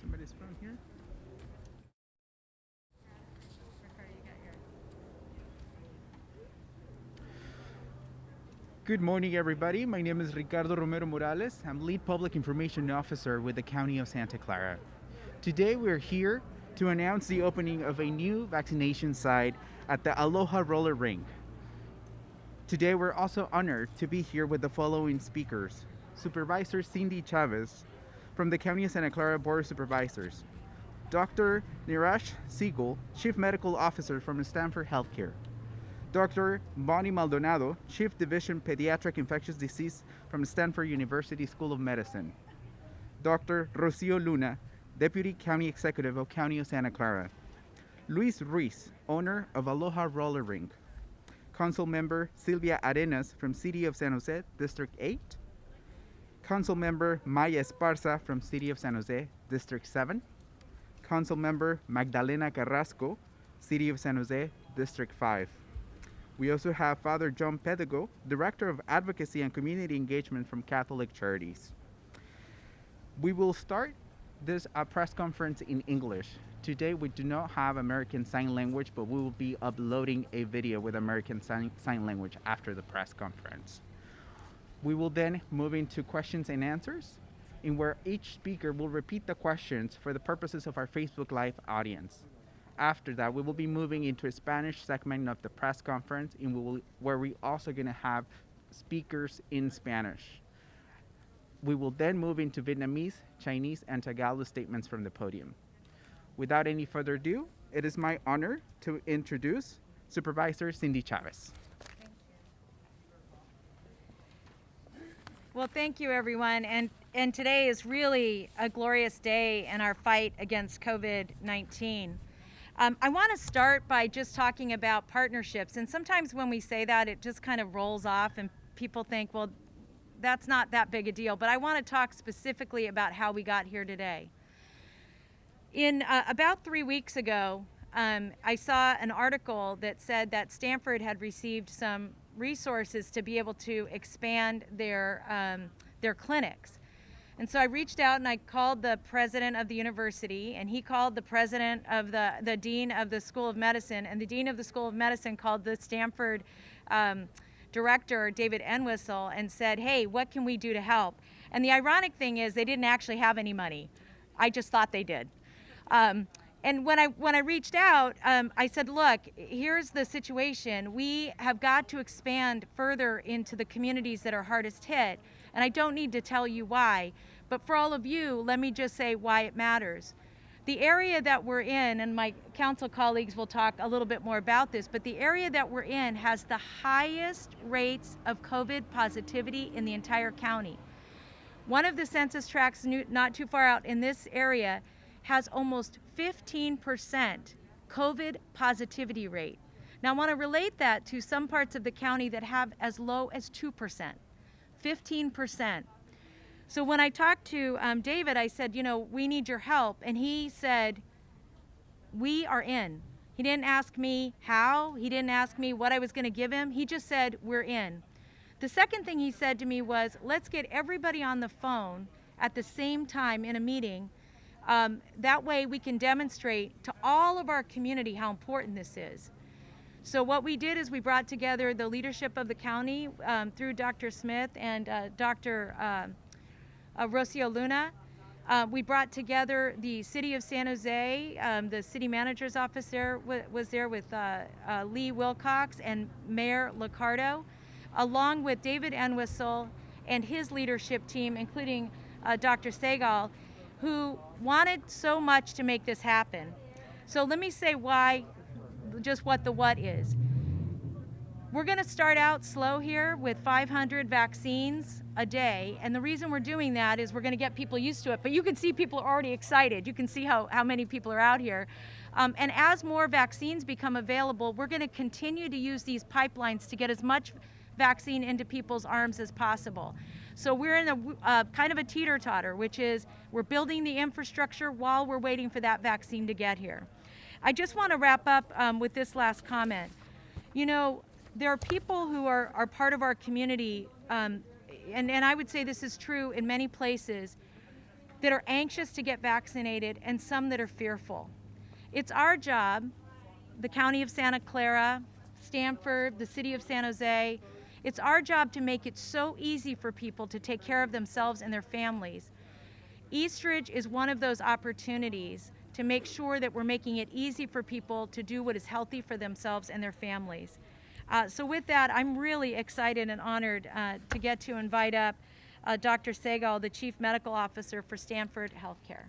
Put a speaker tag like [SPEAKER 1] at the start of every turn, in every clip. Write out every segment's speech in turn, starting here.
[SPEAKER 1] Somebody's phone here. Good morning, everybody. My name is Ricardo Romero-Morales. I'm Lead Public Information Officer with the County of Santa Clara. Today we're here to announce the opening of a new vaccination site at the Aloha Roller Rink. Today we're also honored to be here with the following speakers. Supervisor Cindy Chavez from the County of Santa Clara Board of Supervisors. Dr. Neeraj Siegel, Chief Medical Officer from Stanford Healthcare. Dr. Bonnie Maldonado, Chief Division Pediatric Infectious Disease from Stanford University School of Medicine. Dr. Rocio Luna, Deputy County Executive of County of Santa Clara. Luis Ruiz, owner of Aloha Roller Rink. Councilmember Sylvia Arenas from City of San Jose, District 8. Councilmember Maya Esparza from City of San Jose, District 7. Councilmember Magdalena Carrasco, City of San Jose, District 5. We also have Father Jon Pedigo, Director of Advocacy and Community Engagement from Catholic Charities. We will start this press conference in English. Today we do not have American Sign Language, but we will be uploading a video with American Sign Language after the press conference. We will then move into questions and answers, in where each speaker will repeat the questions for the purposes of our Facebook Live audience. After that, we will be moving into a Spanish segment of the press conference, where we also going to have speakers in Spanish. We will then move into Vietnamese, Chinese, and Tagalog statements from the podium. Without any further ado, it is my honor to introduce Supervisor Cindy Chavez.
[SPEAKER 2] Well, thank you, everyone. And today is really a glorious day in our fight against COVID-19. I want to start by just talking about partnerships. And sometimes when we say that, it just kind of rolls off and people think, well, that's not that big a deal. But I want to talk specifically about how we got here today. In about 3 weeks ago, I saw an article that said that Stanford had received some resources to be able to expand their clinics. And so I reached out and I called the president of the university, and he called the president of the dean of the School of Medicine, and the dean of the School of Medicine called the Stanford director, David Entwistle, and said, hey, what can we do to help? And the ironic thing is they didn't actually have any money. I just thought they did. And when I reached out, I said, look, here's the situation. We have got to expand further into the communities that are hardest hit. And I don't need to tell you why, but for all of you, let me just say why it matters. The area that we're in, and my council colleagues will talk a little bit more about this, but the area that we're in has the highest rates of COVID positivity in the entire county. One of the census tracts not too far out in this area has almost 15% COVID positivity rate. Now I want to relate that to some parts of the county that have as low as 2%. 15%. So when I talked to David, I said, we need your help. And he said, we are in. He didn't ask me how. He didn't ask me what I was going to give him. He just said, we're in. The second thing he said to me was, let's get everybody on the phone at the same time in a meeting. That way we can demonstrate to all of our community how important this is. So what we did is we brought together the leadership of the county through Dr. Smith and Dr. Rocio Luna. We brought together the City of San Jose, the city manager's office there was there with Lee Wilcox and Mayor Ricardo, along with David Entwistle and his leadership team, including Dr. Segal, who wanted so much to make this happen. So let me say why, just what the what is. We're going to start out slow here with 500 vaccines a day, and the reason we're doing that is we're going to get people used to it. But you can see people are already excited. You can see how many people are out here. And as more vaccines become available, we're going to continue to use these pipelines to get as much vaccine into people's arms as possible. So we're in a kind of a teeter-totter, which is we're building the infrastructure while we're waiting for that vaccine to get here. I just want to wrap up with this last comment. There are people who are part of our community, and I would say this is true in many places, that are anxious to get vaccinated and some that are fearful. It's our job, the County of Santa Clara, Stanford, the City of San Jose, it's our job to make it so easy for people to take care of themselves and their families. Eastridge is one of those opportunities to make sure that we're making it easy for people to do what is healthy for themselves and their families. So with that, I'm really excited and honored to get to invite up Dr. Segal, the Chief Medical Officer for Stanford Healthcare.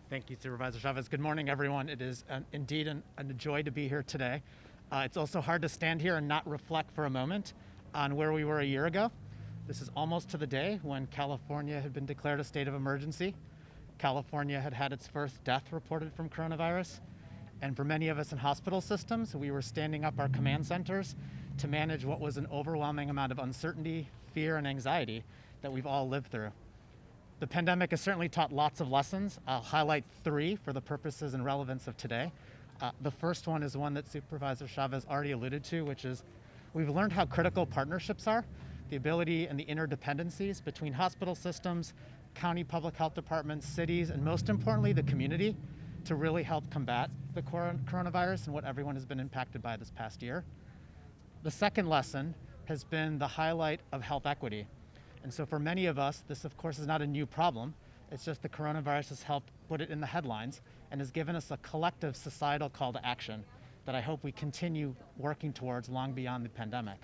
[SPEAKER 3] Thank you, Supervisor Chavez. Good morning, everyone. It is indeed a joy to be here today. It's also hard to stand here and not reflect for a moment on where we were a year ago. This is almost to the day when California had been declared a state of emergency. California had had its first death reported from coronavirus. And for many of us in hospital systems, we were standing up our command centers to manage what was an overwhelming amount of uncertainty, fear, and anxiety that we've all lived through. The pandemic has certainly taught lots of lessons. I'll highlight 3 for the purposes and relevance of today. The first one is one that Supervisor Chavez already alluded to, which is we've learned how critical partnerships are, the ability and the interdependencies between hospital systems, county public health departments, cities, and most importantly, the community to really help combat the coronavirus and what everyone has been impacted by this past year. The second lesson has been the highlight of health equity. And so for many of us, this of course is not a new problem. It's just the coronavirus has helped put it in the headlines and has given us a collective societal call to action that I hope we continue working towards long beyond the pandemic.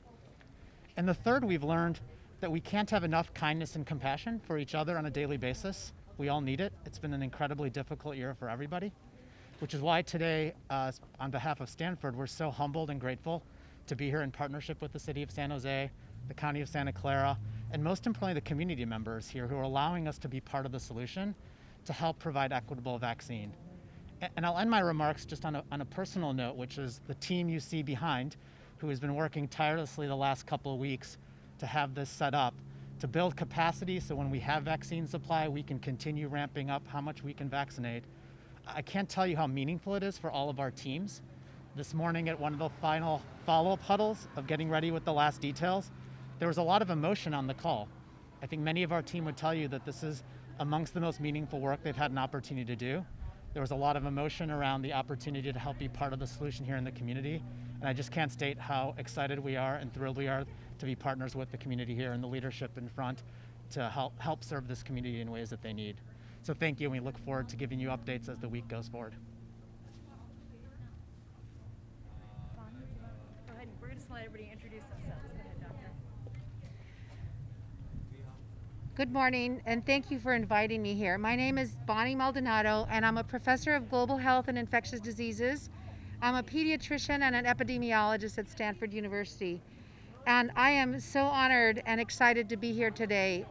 [SPEAKER 3] And the third, we've learned that we can't have enough kindness and compassion for each other on a daily basis. We all need it. It's been an incredibly difficult year for everybody, which is why today, on behalf of Stanford, we're so humbled and grateful to be here in partnership with the City of San Jose, the County of Santa Clara, and most importantly, the community members here who are allowing us to be part of the solution to help provide equitable vaccine. And I'll end my remarks just on a personal note, which is the team you see behind, who has been working tirelessly the last couple of weeks to have this set up, to build capacity so when we have vaccine supply, we can continue ramping up how much we can vaccinate. I can't tell you how meaningful it is for all of our teams. This morning at one of the final follow-up huddles of getting ready with the last details, there was a lot of emotion on the call. I think many of our team would tell you that this is amongst the most meaningful work they've had an opportunity to do. There was a lot of emotion around the opportunity to help be part of the solution here in the community. And I just can't state how excited we are and thrilled we are to be partners with the community here and the leadership in front to help serve this community in ways that they need. So thank you, and we look forward to giving you updates as the week goes forward.
[SPEAKER 2] Go ahead, we're going to let everybody introduce themselves. Go ahead, Doctor.
[SPEAKER 4] Good morning, and thank you for inviting me here. My name is Bonnie Maldonado, and I'm a professor of global health and infectious diseases. I'm a pediatrician and an epidemiologist at Stanford University. And I am so honored and excited to be here today.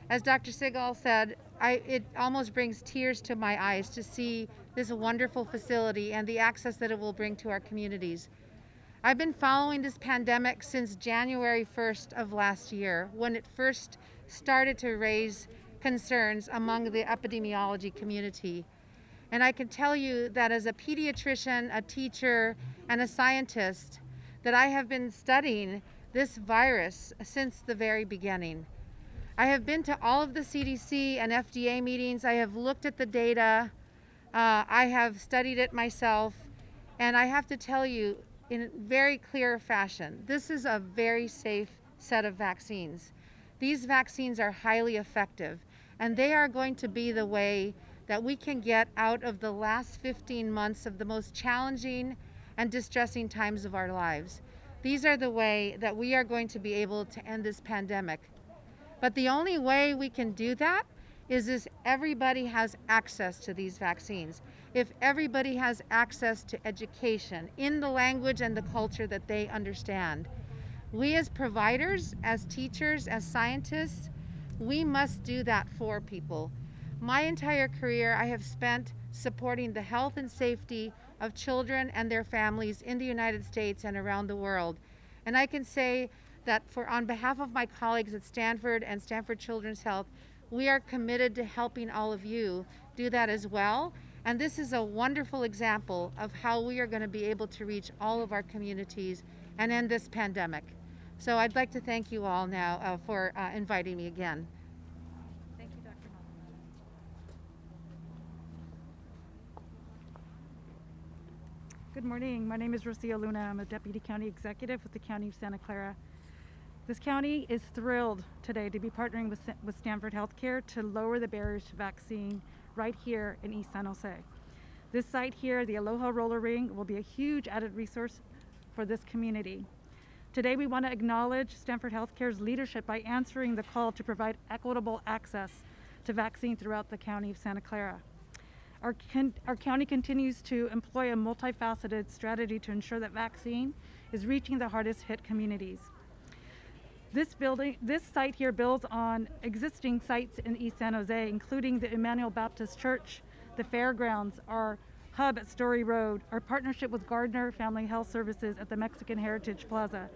[SPEAKER 4] As Dr. Segal said, it almost brings tears to my eyes to see this wonderful facility and the access that it will bring to our communities. I've been following this pandemic since January 1st of last year, when it first started to raise concerns among the epidemiology community. And I can tell you that as a pediatrician, a teacher, and a scientist, that I have been studying this virus since the very beginning. I have been to all of the CDC and FDA meetings. I have looked at the data. I have studied it myself. And I have to tell you in very clear fashion, this is a very safe set of vaccines. These vaccines are highly effective, and they are going to be the way that we can get out of the last 15 months of the most challenging and distressing times of our lives. These are the way that we are going to be able to end this pandemic. But the only way we can do that is if everybody has access to these vaccines. If everybody has access to education in the language and the culture that they understand. We as providers, as teachers, as scientists, we must do that for people. My entire career I have spent supporting the health and safety of children and their families in the United States and around the world. And I can say that on behalf of my colleagues at Stanford and Stanford Children's Health, we are committed to helping all of you do that as well. And this is a wonderful example of how we are going to be able to reach all of our communities and end this pandemic. So I'd like to thank you all now for inviting me again.
[SPEAKER 2] Thank you, Dr. Maldonado.
[SPEAKER 5] Good morning. My name is Rocio Luna. I'm a Deputy County Executive with the County of Santa Clara. This county is thrilled today to be partnering with Stanford Healthcare to lower the barriers to vaccine right here in East San José. This site here, the Aloha Roller Rink, will be a huge added resource for this community. Today we want to acknowledge Stanford Healthcare's leadership by answering the call to provide equitable access to vaccine throughout the County of Santa Clara. Our county continues to employ a multifaceted strategy to ensure that vaccine is reaching the hardest hit communities. This site here builds on existing sites in East San Jose, including the Emmanuel Baptist Church, the fairgrounds, our hub at Story Road, our partnership with Gardner Family Health Services at the Mexican Heritage Plaza,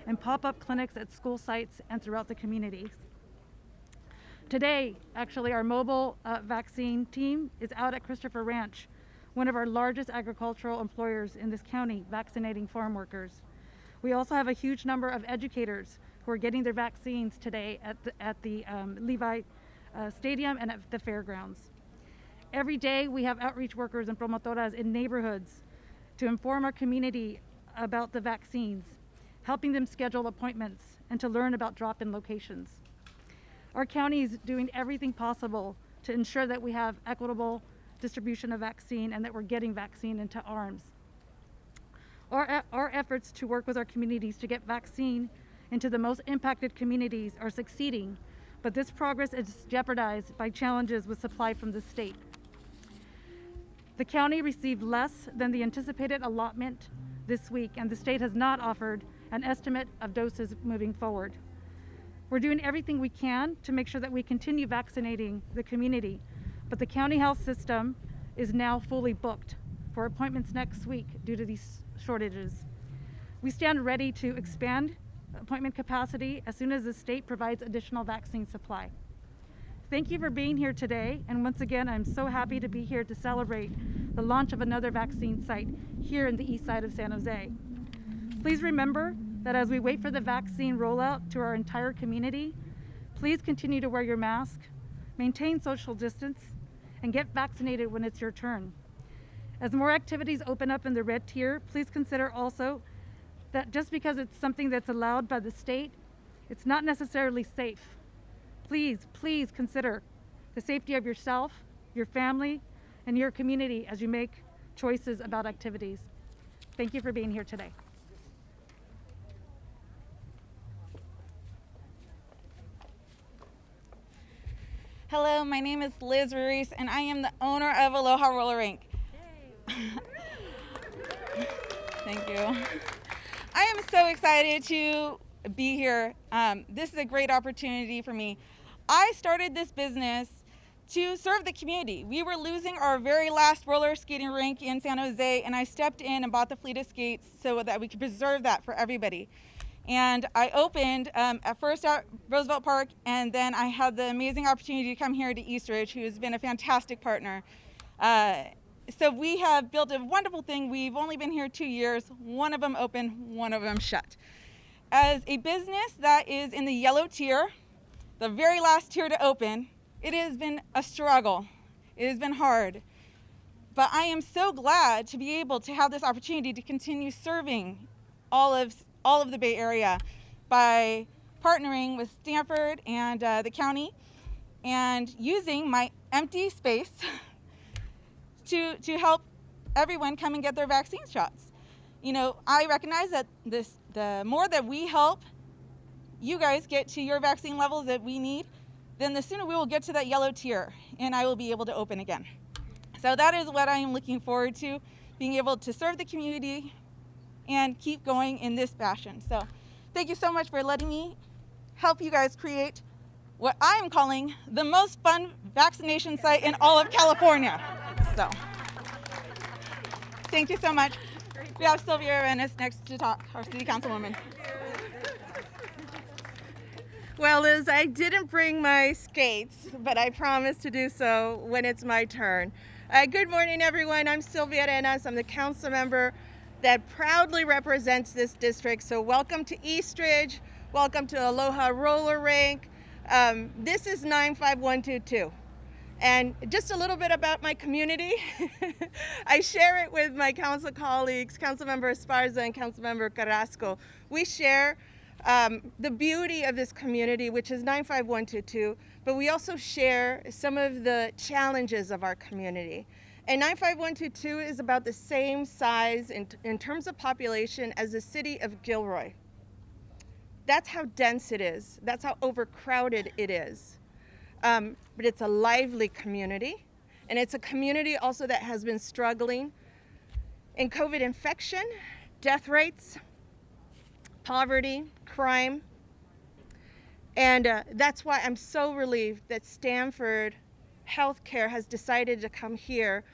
[SPEAKER 5] and pop-up clinics at school sites and throughout the communities. Today, actually, our mobile vaccine team is out at Christopher Ranch, one of our largest agricultural employers in this county, vaccinating farm workers. We also have a huge number of educators who are getting their vaccines today at the Levi Stadium and at the fairgrounds. Every day we have outreach workers and promotoras in neighborhoods to inform our community about the vaccines, helping them schedule appointments and to learn about drop-in locations. Our county is doing everything possible to ensure that we have equitable distribution of vaccine and that we're getting vaccine into arms. Our efforts to work with our communities to get vaccine into the most impacted communities are succeeding, but this progress is jeopardized by challenges with supply from the state. The county received less than the anticipated allotment this week, and the state has not offered an estimate of doses moving forward. We're doing everything we can to make sure that we continue vaccinating the community, but the county health system is now fully booked for appointments next week due to these shortages. We stand ready to expand appointment capacity as soon as the state provides additional vaccine supply. Thank you for being here today, and once again, I'm so happy to be here to celebrate the launch of another vaccine site here in the east side of San Jose. Please remember that as we wait for the vaccine rollout to our entire community, please continue to wear your mask, maintain social distance, and get vaccinated when it's your turn. As more activities open up in the red tier, please consider also that just because it's something that's allowed by the state, it's not necessarily safe. Please consider the safety of yourself, your family, and your community as you make choices about activities. Thank you for being here today.
[SPEAKER 6] Hello, my name is Liz Ruiz, and I am the owner of Aloha Roller Rink. Thank you. I am so excited to be here. This is a great opportunity for me. I started this business to serve the community. We were losing our very last roller skating rink in San Jose, and I stepped in and bought the fleet of skates so that we could preserve that for everybody. And I opened at first at Roosevelt Park, and then I had the amazing opportunity to come here to Eastridge, who has been a fantastic partner. So we have built a wonderful thing. We've only been here 2 years, one of them open, one of them shut. As a business that is in the yellow tier, the very last tier to open, it has been a struggle. It has been hard. But I am so glad to be able to have this opportunity to continue serving all of the Bay Area by partnering with Stanford and the county and using my empty space to help everyone come and get their vaccine shots. You know, I recognize that the more that we help you guys get to your vaccine levels that we need, then the sooner we will get to that yellow tier and I will be able to open again. So that is what I am looking forward to, being able to serve the community and keep going in this fashion. So thank you so much for letting me help you guys create what I am calling the most fun vaccination site in all of California. So thank you so much. We have Sylvia Arenas next to talk, our city councilwoman.
[SPEAKER 7] Well, Liz, I didn't bring my skates, but I promise to do so when it's my turn. Good morning, everyone. I'm Sylvia Arenas. I'm the council member that proudly represents this district. So welcome to Eastridge. Welcome to Aloha Roller Rink. This is 95122. And just a little bit about my community. I share it with my council colleagues, Councilmember Esparza and Councilmember Carrasco. We share the beauty of this community, which is 95122, but we also share some of the challenges of our community. And 95122 is about the same size in terms of population as the city of Gilroy. That's how dense it is. That's how overcrowded it is. But it's a lively community, and it's a community also that has been struggling in COVID infection, death rates, poverty, crime. And that's why I'm so relieved that Stanford Healthcare has decided to come here.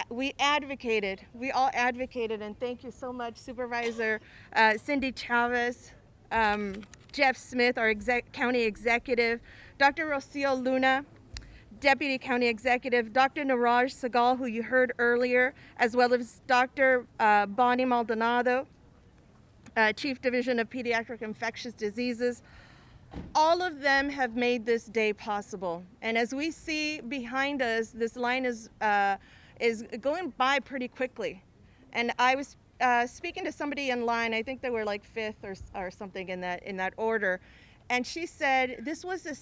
[SPEAKER 7] We all advocated, and thank you so much, Supervisor Cindy Chavez, Jeff Smith, our county executive, Dr. Rocio Luna, Deputy County Executive, Dr. Niraj Sagal, who you heard earlier, as well as Dr. Bonnie Maldonado, Chief Division of Pediatric Infectious Diseases. All of them have made this day possible. And as we see behind us, this line is going by pretty quickly. And I was speaking to somebody in line, I think they were like fifth or something in that order. And she said this was the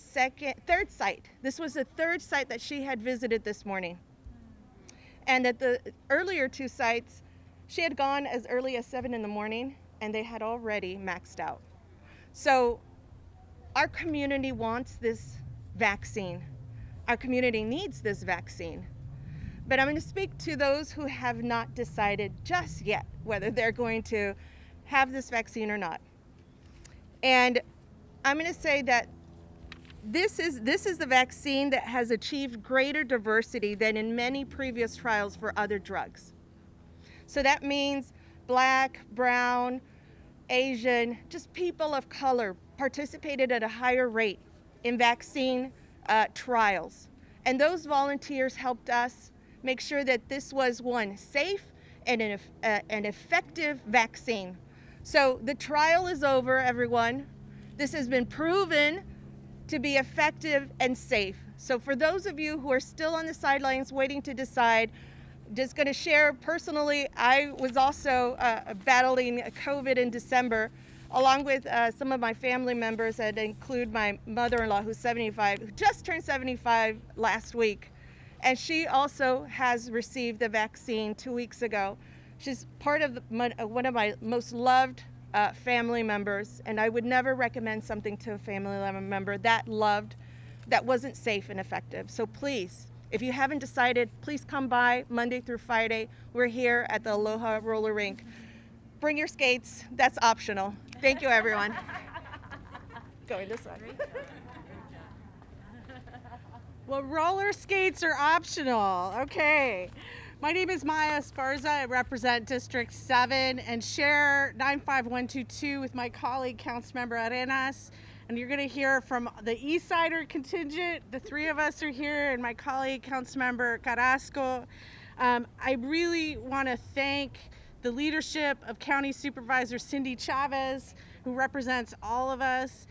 [SPEAKER 7] third site. This was the third site that she had visited this morning. And at the earlier two sites, she had gone as early as 7 in the morning, and they had already maxed out. So our community wants this vaccine. Our community needs this vaccine. But I'm going to speak to those who have not decided just yet whether they're going to have this vaccine or not. And I'm going to say that this is the vaccine that has achieved greater diversity than in many previous trials for other drugs. So that means Black, brown, Asian, just people of color participated at a higher rate in vaccine trials. And those volunteers helped us make sure that this was one safe and an effective vaccine. So the trial is over, everyone. This has been proven to be effective and safe. So for those of you who are still on the sidelines waiting to decide, just going to share personally, I was also battling COVID in December, along with some of my family members that include my mother-in-law, who's 75, who just turned 75 last week. And she also has received the vaccine 2 weeks ago. She's part of one of my most loved family members, and I would never recommend something to a family member that wasn't safe and effective. So please, if you haven't decided, please come by Monday through Friday. We're here at the Aloha Roller Rink. Bring your skates, that's optional. Thank you, everyone. Going this way.
[SPEAKER 8] Well, roller skates are optional. Okay. My name is Maya Esparza. I represent District 7 and share 95122 with my colleague, Councilmember Arenas. And you're going to hear from the East Sider contingent. The three of us are here, and my colleague, Councilmember Carrasco. I really want to thank the leadership of County Supervisor Cindy Chavez, who represents all of us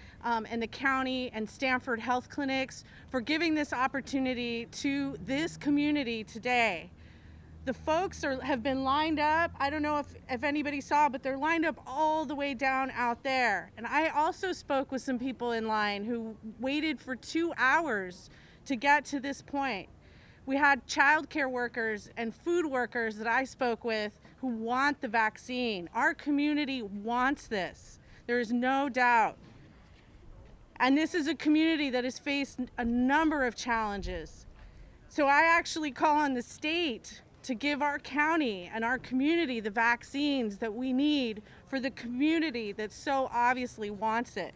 [SPEAKER 8] in the county and Stanford Health Clinics, for giving this opportunity to this community today. The folks have been lined up. I don't know if anybody saw, but they're lined up all the way down out there. And I also spoke with some people in line who waited for 2 hours to get to this point. We had childcare workers and food workers that I spoke with who want the vaccine. Our community wants this. There is no doubt. And this is a community that has faced a number of challenges. So I actually call on the state to give our county and our community the vaccines that we need for the community that so obviously wants it.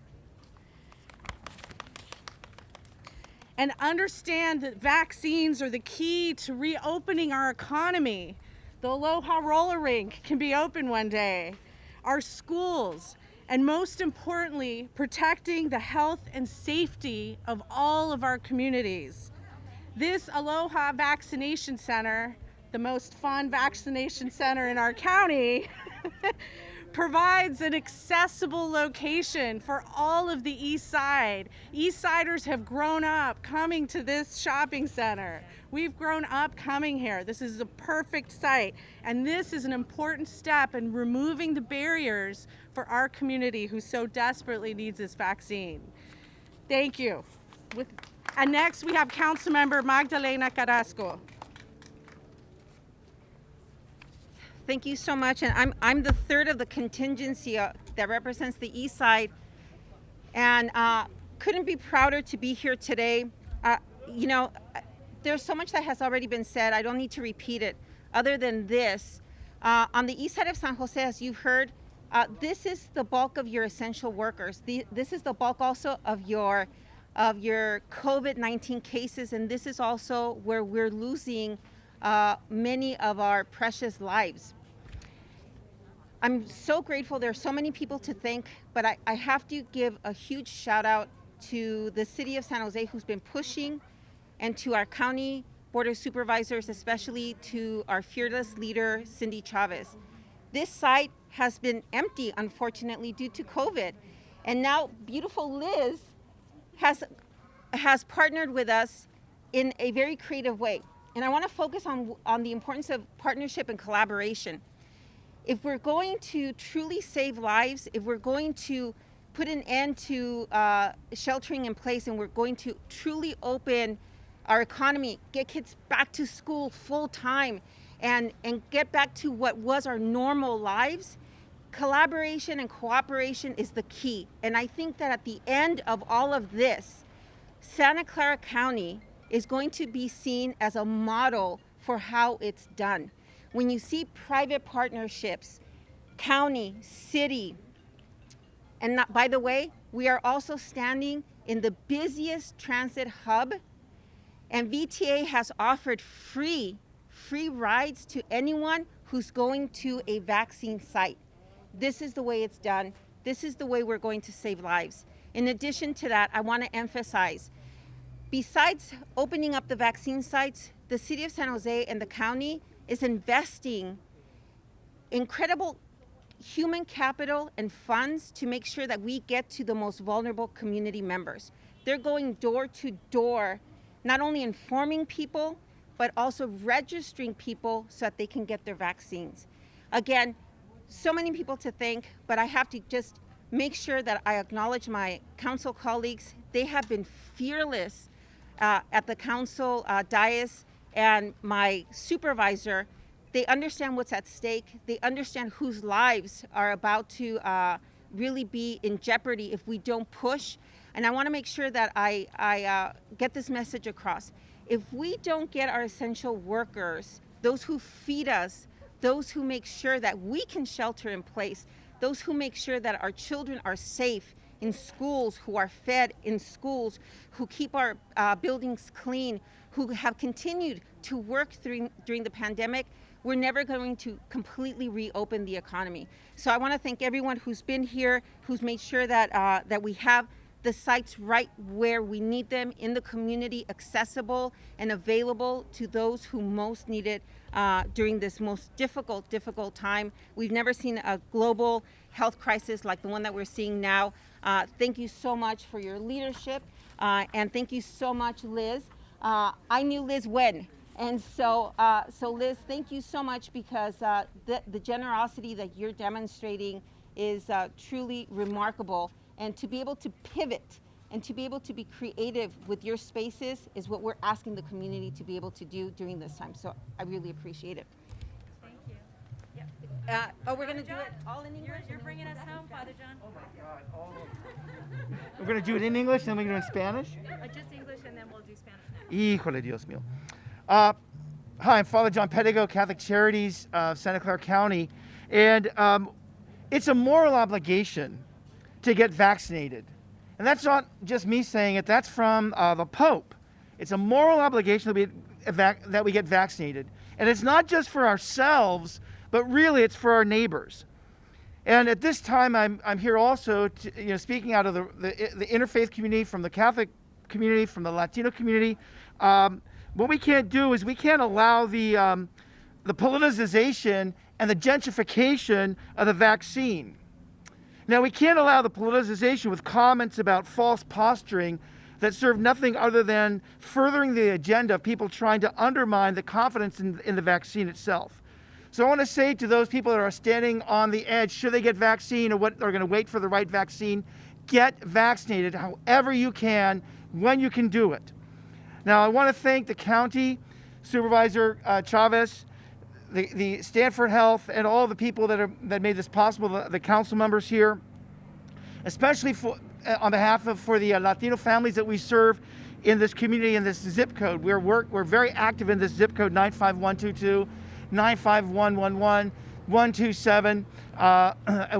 [SPEAKER 8] And understand that vaccines are the key to reopening our economy. The Aloha Roller Rink can be open one day. Our schools, and most importantly, protecting the health and safety of all of our communities. This Aloha Vaccination Center, the most fun vaccination center in our county, provides an accessible location for all of the East Side. East Siders have grown up coming to this shopping center. We've grown up coming here. This is a perfect site, and this is an important step in removing the barriers for our community who so desperately needs this vaccine. Thank you. And next we have Councilmember Magdalena Carrasco.
[SPEAKER 9] Thank you so much, and I'm the third of the contingency that represents the East Side, and couldn't be prouder to be here today. You know, there's so much that has already been said. I don't need to repeat it. Other than this, on the East Side of San Jose, as you've heard, this is the bulk of your essential workers. This is the bulk also of your COVID-19 cases, and this is also where we're losing many of our precious lives. I'm so grateful. There are so many people to thank, but I have to give a huge shout out to the city of San Jose who's been pushing, and to our county board of supervisors, especially to our fearless leader, Cindy Chavez. This site has been empty, unfortunately, due to COVID. And now beautiful Liz has partnered with us in a very creative way. And I want to focus on the importance of partnership and collaboration. If we're going to truly save lives, if we're going to put an end to sheltering in place, and we're going to truly open our economy, get kids back to school full time, and get back to what was our normal lives, collaboration and cooperation is the key. And I think that at the end of all of this, Santa Clara County is going to be seen as a model for how it's done. When you see private partnerships, county, city, and not, by the way, we are also standing in the busiest transit hub, and VTA has offered free rides to anyone who's going to a vaccine site. This is the way it's done. This is the way we're going to save lives. In addition to that, I want to emphasize, besides opening up the vaccine sites, the city of San Jose and the county is investing incredible human capital and funds to make sure that we get to the most vulnerable community members. They're going door to door, not only informing people, but also registering people so that they can get their vaccines. Again, so many people to thank, but I have to just make sure that I acknowledge my council colleagues. They have been fearless at the council dais, and my supervisor. They understand what's at stake. They understand whose lives are about to really be in jeopardy if we don't push. And I want to make sure that I get this message across. If we don't get our essential workers, those who feed us, those who make sure that we can shelter in place, those who make sure that our children are safe in schools, who are fed in schools, who keep our buildings clean, who have continued to work during the pandemic, we're never going to completely reopen the economy. So I want to thank everyone who's been here, who's made sure that that we have the sites right where we need them in the community, accessible and available to those who most need it during this most difficult time. We've never seen a global health crisis like the one that we're seeing now. Thank you so much for your leadership, and thank you so much, Liz. I knew Liz when. And so Liz, thank you so much, because the generosity that you're demonstrating is truly remarkable. And to be able to pivot and to be able to be creative with your spaces is what we're asking the community to be able to do during this time. So I really appreciate it.
[SPEAKER 2] Thank you. Yep.
[SPEAKER 9] We're going to do it all in English?
[SPEAKER 2] You're bringing us home, Father Jon.
[SPEAKER 1] Oh my God, all of We're going to do it in English, and then we're going to do it in Spanish?
[SPEAKER 2] Just English, and then we'll do Spanish next.
[SPEAKER 1] Híjole, Dios mío. Hi, I'm Father Jon Pedigo, Catholic Charities of Santa Clara County. And it's a moral obligation to get vaccinated. And that's not just me saying it, that's from the Pope. It's a moral obligation that we get vaccinated. And it's not just for ourselves, but really it's for our neighbors. And at this time, I'm here also to, speaking out of the interfaith community, from the Catholic community, from the Latino community. What we can't do is we can't allow the politicization
[SPEAKER 10] and the gentrification of the vaccine. Now, we can't allow the politicization with comments about false posturing that serve nothing other than furthering the agenda of people trying to undermine the confidence in the vaccine itself. So I want to say to those people that are standing on the edge, should they get vaccine or what they're going to wait for the right vaccine, get vaccinated however you can, when you can do it. Now, I want to thank the county, Supervisor Chavez, the Stanford Health, and all the people that made this possible, the council members here, especially on behalf of the Latino families that we serve in this community, in this zip code. We're very active in this zip code, 95122, 95111, 127.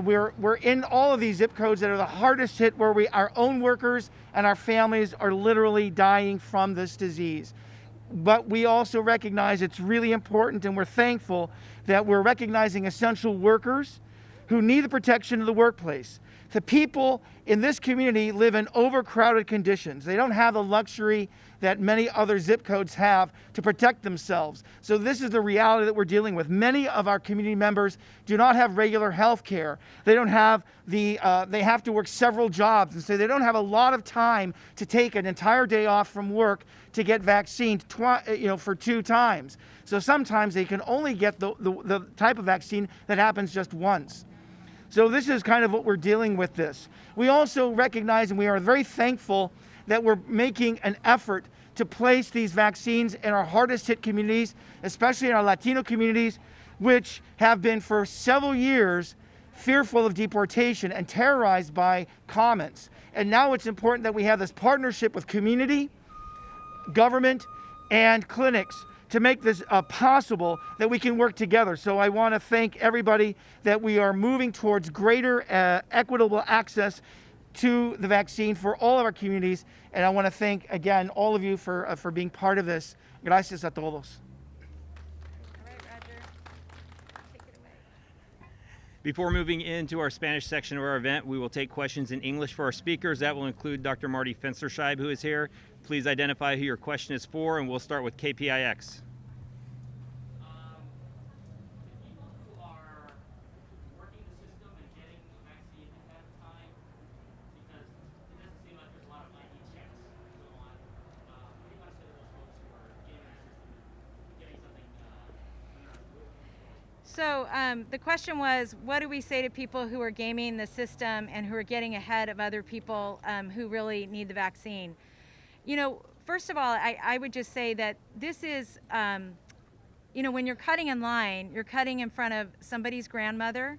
[SPEAKER 10] We're in all of these zip codes that are the hardest hit, where our own workers and our families are literally dying from this disease. But we also recognize it's really important, and we're thankful that we're recognizing essential workers who need the protection of the workplace. The people in this community live in overcrowded conditions. They don't have the luxury that many other zip codes have to protect themselves. So this is the reality that we're dealing with. Many of our community members do not have regular health care. They don't have they have to work several jobs, and so they don't have a lot of time to take an entire day off from work to get vaccinated for 2 times. So sometimes they can only get the type of vaccine that happens just once. So this is kind of what we're dealing with this. We also recognize, and we are very thankful that we're making an effort to place these vaccines in our hardest hit communities, especially in our Latino communities, which have been for several years fearful of deportation and terrorized by comments. And now it's important that we have this partnership with community, government, and clinics to make this possible, that we can work together. So I want to thank everybody that we are moving towards greater equitable access to the vaccine for all of our communities. And I want to thank, again, all of you for being part of this. Gracias a todos.
[SPEAKER 11] Before moving into our Spanish section of our event, we will take questions in English for our speakers. That will include Dr. Marty Fenstersheib, who is here. Please identify who your question is for, and we'll start with KPIX.
[SPEAKER 2] So the question was, what do we say to people who are gaming the system and who are getting ahead of other people who really need the vaccine? You know, first of all, I would just say that this is, when you're cutting in line, you're cutting in front of somebody's grandmother.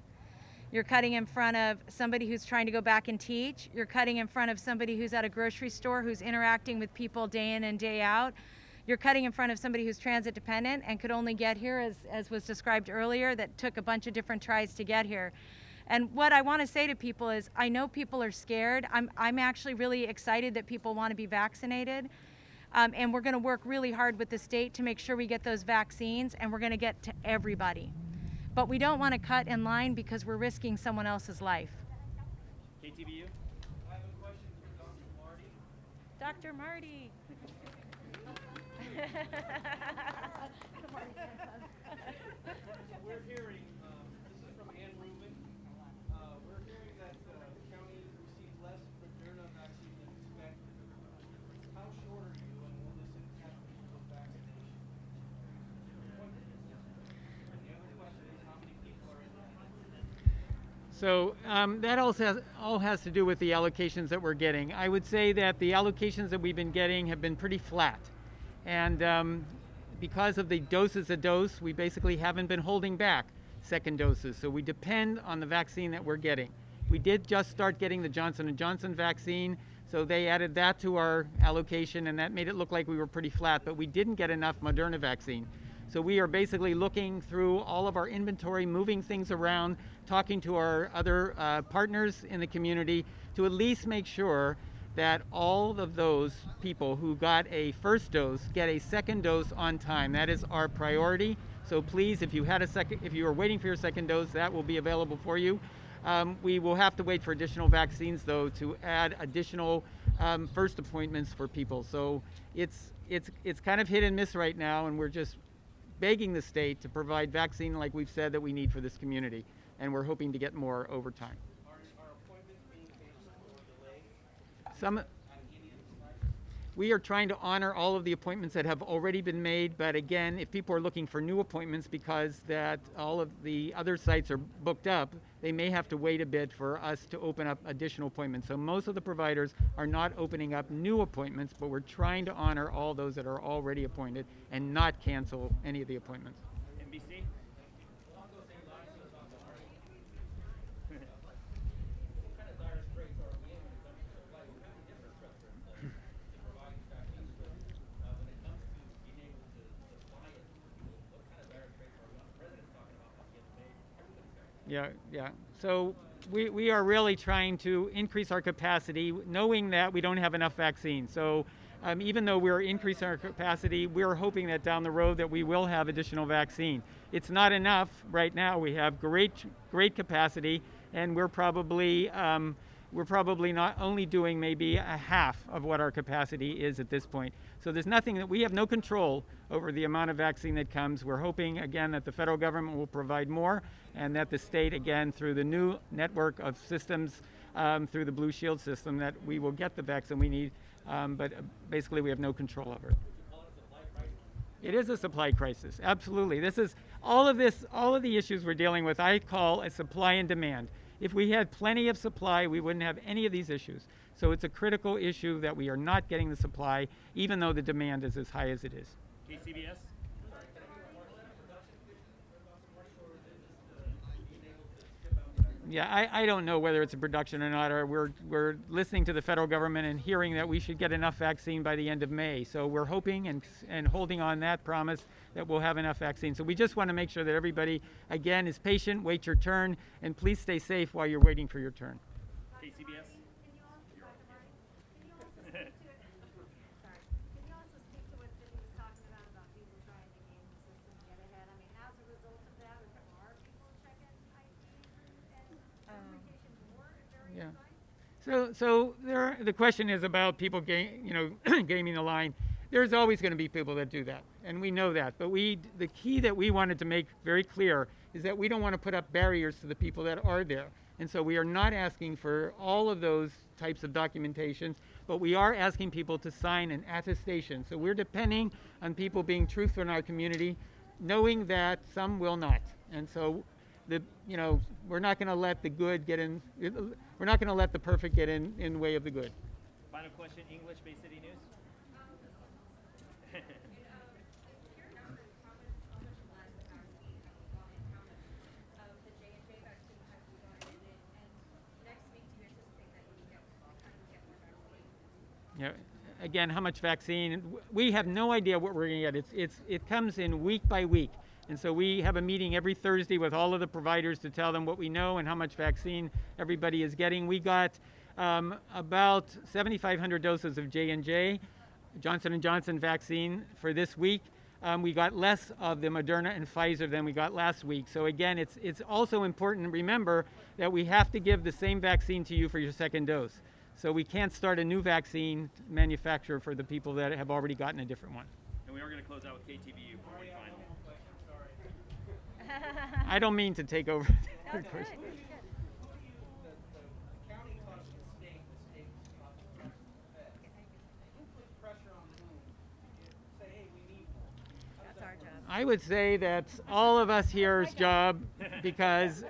[SPEAKER 2] You're cutting in front of somebody who's trying to go back and teach. You're cutting in front of somebody who's at a grocery store, who's interacting with people day in and day out. You're cutting in front of somebody who's transit dependent and could only get here, as was described earlier, that took a bunch of different tries to get here. And what I want to say to people is, I know people are scared. I'm actually really excited that people want to be vaccinated. And we're going to work really hard with the state to make sure we get those vaccines, and we're going to get to everybody. But we don't want to cut in line because we're risking someone else's life.
[SPEAKER 11] KTVU?
[SPEAKER 12] I have a question for Dr. Marty.
[SPEAKER 2] Dr. Marty.
[SPEAKER 12] We're hearing, this is from Ann Rubin, we're hearing that the county received less Moderna vaccine than expected. How short are you, and will this impact people's vaccination? And the other question is, how many people are in that?
[SPEAKER 13] So that all has to do with the allocations that we're getting. I would say that the allocations that we've been getting have been pretty flat. And because of the doses a dose, we basically haven't been holding back second doses. So we depend on the vaccine that we're getting. We did just start getting the Johnson & Johnson vaccine, so they added that to our allocation, and that made it look like we were pretty flat, but we didn't get enough Moderna vaccine. So we are basically looking through all of our inventory, moving things around, talking to our other partners in the community to at least make sure that all of those people who got a first dose get a second dose on time. That is our priority. So please, if you are waiting for your second dose, that will be available for you. We will have to wait for additional vaccines, though, to add additional first appointments for people. So it's kind of hit and miss right now, and we're just begging the state to provide vaccine like we've said that we need for this community. And we're hoping to get more over time.
[SPEAKER 12] Are appointments being canceled or delayed?
[SPEAKER 13] Some, we are trying to honor all of the appointments that have already been made, but again, if people are looking for new appointments because that all of the other sites are booked up, they may have to wait a bit for us to open up additional appointments. So most of the providers are not opening up new appointments, but we're trying to honor all those that are already appointed and not cancel any of the appointments.
[SPEAKER 11] NBC?
[SPEAKER 13] Yeah. So we are really trying to increase our capacity, knowing that we don't have enough vaccine. So even though we're increasing our capacity, we're hoping that down the road that we will have additional vaccine. It's not enough right now. We have great capacity, and we're probably not only doing maybe a half of what our capacity is at this point. So there's nothing that we have no control over the amount of vaccine that comes. We're hoping again that the federal government will provide more, and that the state again through the new network of systems through the Blue Shield system that we will get the vaccine we need. But basically we have no control over it. It is a supply crisis, absolutely. This is all of the issues we're dealing with I call a supply and demand. If we had plenty of supply, we wouldn't have any of these issues. So it's a critical issue that we are not getting the supply, even though the demand is as high as it is.
[SPEAKER 11] KCBS?
[SPEAKER 13] Yeah, I don't know whether it's a production or not. Or we're listening to the federal government and hearing that we should get enough vaccine by the end of May. So we're hoping and holding on that promise that we'll have enough vaccine. So we just want to make sure that everybody, again, is patient, wait your turn, and please stay safe while you're waiting for your turn.
[SPEAKER 11] KCBS?
[SPEAKER 13] Yeah. So the question is about people gaming the line. There's always going to be people that do that, and we know that. But the key that we wanted to make very clear is that we don't want to put up barriers to the people that are there. And so we are not asking for all of those types of documentations, but we are asking people to sign an attestation. So we're depending on people being truthful in our community, knowing that some will not. And so we're not going to let the good get in. We're not going to let the perfect get in the way of the good.
[SPEAKER 11] Final question, English Bay City News.
[SPEAKER 13] Yeah. Again, how much vaccine? We have no idea what we're going to get. It comes in week by week. And so we have a meeting every Thursday with all of the providers to tell them what we know and how much vaccine everybody is getting. We got about 7,500 doses of J&J, Johnson & Johnson vaccine for this week. We got less of the Moderna and Pfizer than we got last week. So again, it's also important to remember that we have to give the same vaccine to you for your second dose. So we can't start a new vaccine manufacturer for the people that have already gotten a different one.
[SPEAKER 11] And we are going to close out with KTVU before we final.
[SPEAKER 13] I don't mean to take over.
[SPEAKER 12] The county talks to the state talks to the Fed. Who puts pressure on whom? Say, hey, we need more. That's our job.
[SPEAKER 13] I would say that's all of us here's job because,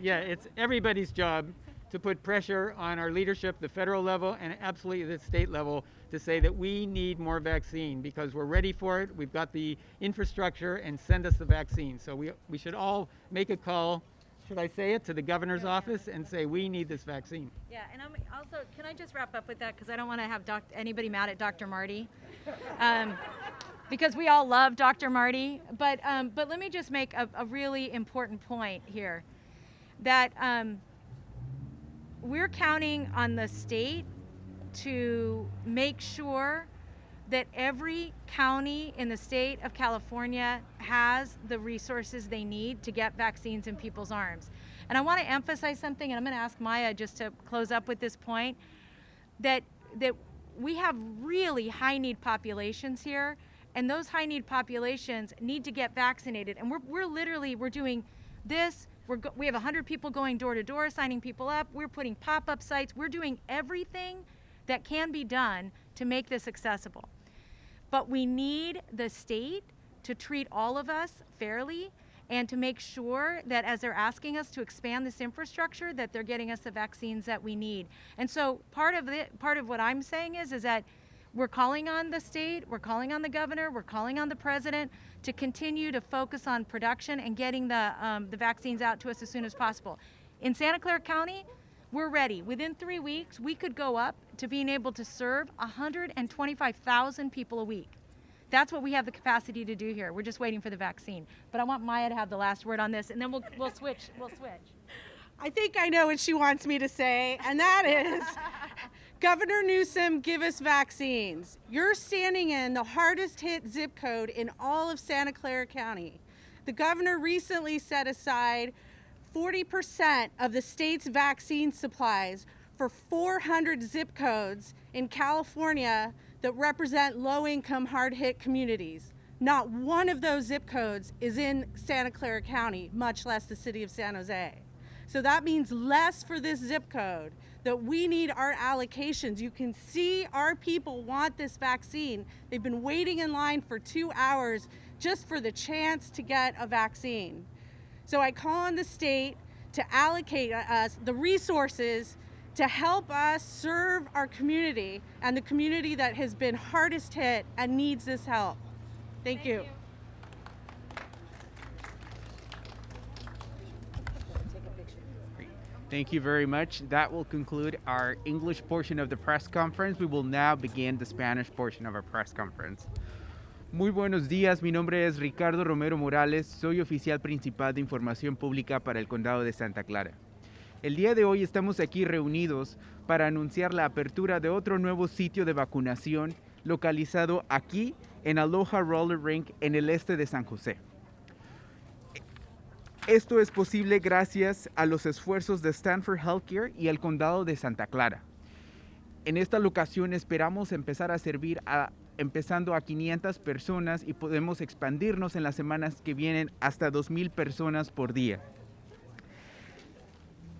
[SPEAKER 13] yeah, it's everybody's job to put pressure on our leadership, the federal level and absolutely the state level, to say that we need more vaccine because we're ready for it. We've got the infrastructure and send us the vaccine. So we should all make a call, should I say it, to the governor's office and say we need this vaccine.
[SPEAKER 2] Yeah, and I'm also, can I just wrap up with that because I don't want to have anybody mad at Dr. Marty. Because we all love Dr. Marty. But let me just make a really important point here. That we're counting on the state to make sure that every county in the state of California has the resources they need to get vaccines in people's arms. And I want to emphasize something, and I'm going to ask Maya just to close up with this point, that we have really high need populations here, and those high need populations need to get vaccinated. And we're doing this. We have 100 people going door to door, signing people up. We're putting pop-up sites. We're doing everything that can be done to make this accessible. But we need the state to treat all of us fairly and to make sure that as they're asking us to expand this infrastructure, that they're getting us the vaccines that we need. And so part of what I'm saying is that we're calling on the state, we're calling on the governor, we're calling on the president to continue to focus on production and getting the vaccines out to us as soon as possible. In Santa Clara County, we're ready. Within 3 weeks, we could go up to being able to serve 125,000 people a week. That's what we have the capacity to do here. We're just waiting for the vaccine. But I want Maya to have the last word on this, and then we'll switch.
[SPEAKER 8] I think I know what she wants me to say, and that is, Governor Newsom, give us vaccines. You're standing in the hardest hit zip code in all of Santa Clara County. The governor recently set aside 40% of the state's vaccine supplies for 400 zip codes in California that represent low-income, hard-hit communities. Not one of those zip codes is in Santa Clara County, much less the city of San Jose. So that means less for this zip code, that we need our allocations. You can see our people want this vaccine. They've been waiting in line for 2 hours just for the chance to get a vaccine. So I call on the state to allocate us the resources to help us serve our community and the community that has been hardest hit and needs this help. Thank you.
[SPEAKER 1] Thank you very much. That will conclude our English portion of the press conference. We will now begin the Spanish portion of our press conference. Muy buenos días, mi nombre es Ricardo Romero-Morales, soy oficial principal de información pública para el condado de Santa Clara. El día de hoy estamos aquí reunidos para anunciar la apertura de otro nuevo sitio de vacunación localizado aquí en Aloha Roller Rink en el este de San José. Esto es posible gracias a los esfuerzos de Stanford Healthcare y el condado de Santa Clara. En esta locación esperamos empezar a servir empezando a 500 personas y podemos expandirnos en las semanas que vienen hasta 2,000 personas por día.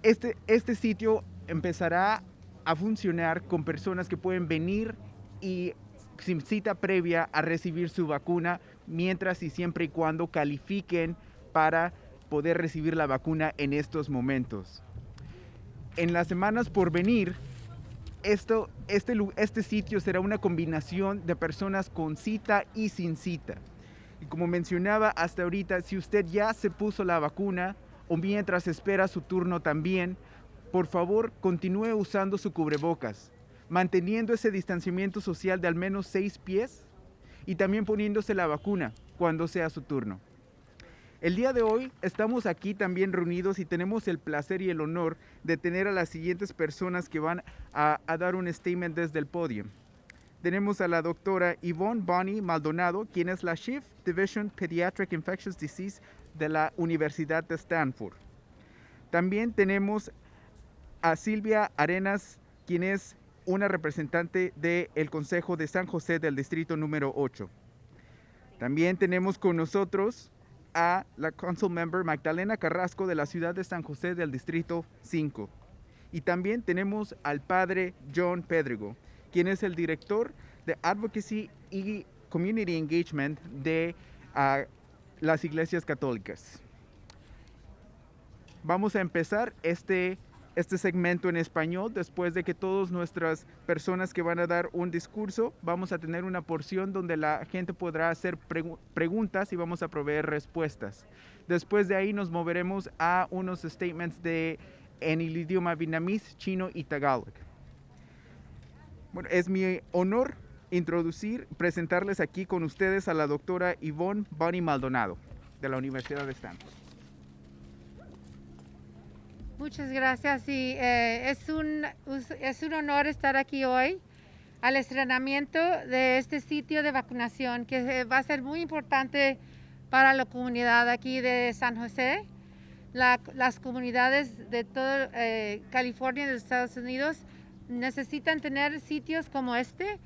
[SPEAKER 1] Este sitio empezará a funcionar con personas que pueden venir y sin cita previa a recibir su vacuna mientras y siempre y cuando califiquen para poder recibir la vacuna en estos momentos. En las semanas por venir, este sitio será una combinación de personas con cita y sin cita. Y como mencionaba hasta ahorita, si usted ya se puso la vacuna o mientras espera su turno también, por favor continúe usando su cubrebocas, manteniendo ese distanciamiento social de al menos 6 pies y también poniéndose la vacuna cuando sea su turno. El día de hoy estamos aquí también reunidos y tenemos el placer y el honor de tener a las siguientes personas que van a dar un statement desde el podio. Tenemos a la doctora Yvonne Maldonado, quien es la Chief Division Pediatric Infectious Disease de la Universidad de Stanford. También tenemos a Silvia Arenas, quien es una representante del Consejo de San José del Distrito número 8. También tenemos con nosotros a la Councilmember Magdalena Carrasco de la ciudad de San José del Distrito 5. Y también tenemos al padre Jon Pedigo, quien es el director de Advocacy y Community Engagement de las iglesias católicas. Vamos a empezar este segmento en español. Después de que todas nuestras personas que van a dar un discurso, vamos a tener una porción donde la gente podrá hacer preguntas y vamos a proveer respuestas. Después de ahí nos moveremos a unos statements en el idioma vietnamés, chino y tagalog. Bueno, es mi honor presentarles aquí con ustedes a la doctora Yvonne Maldonado de la Universidad de Stanford.
[SPEAKER 4] Muchas gracias y es un honor estar aquí hoy al estrenamiento de este sitio de vacunación que va a ser muy importante para la comunidad aquí de San José, las comunidades de toda California y de los Estados Unidos necesitan tener sitios como este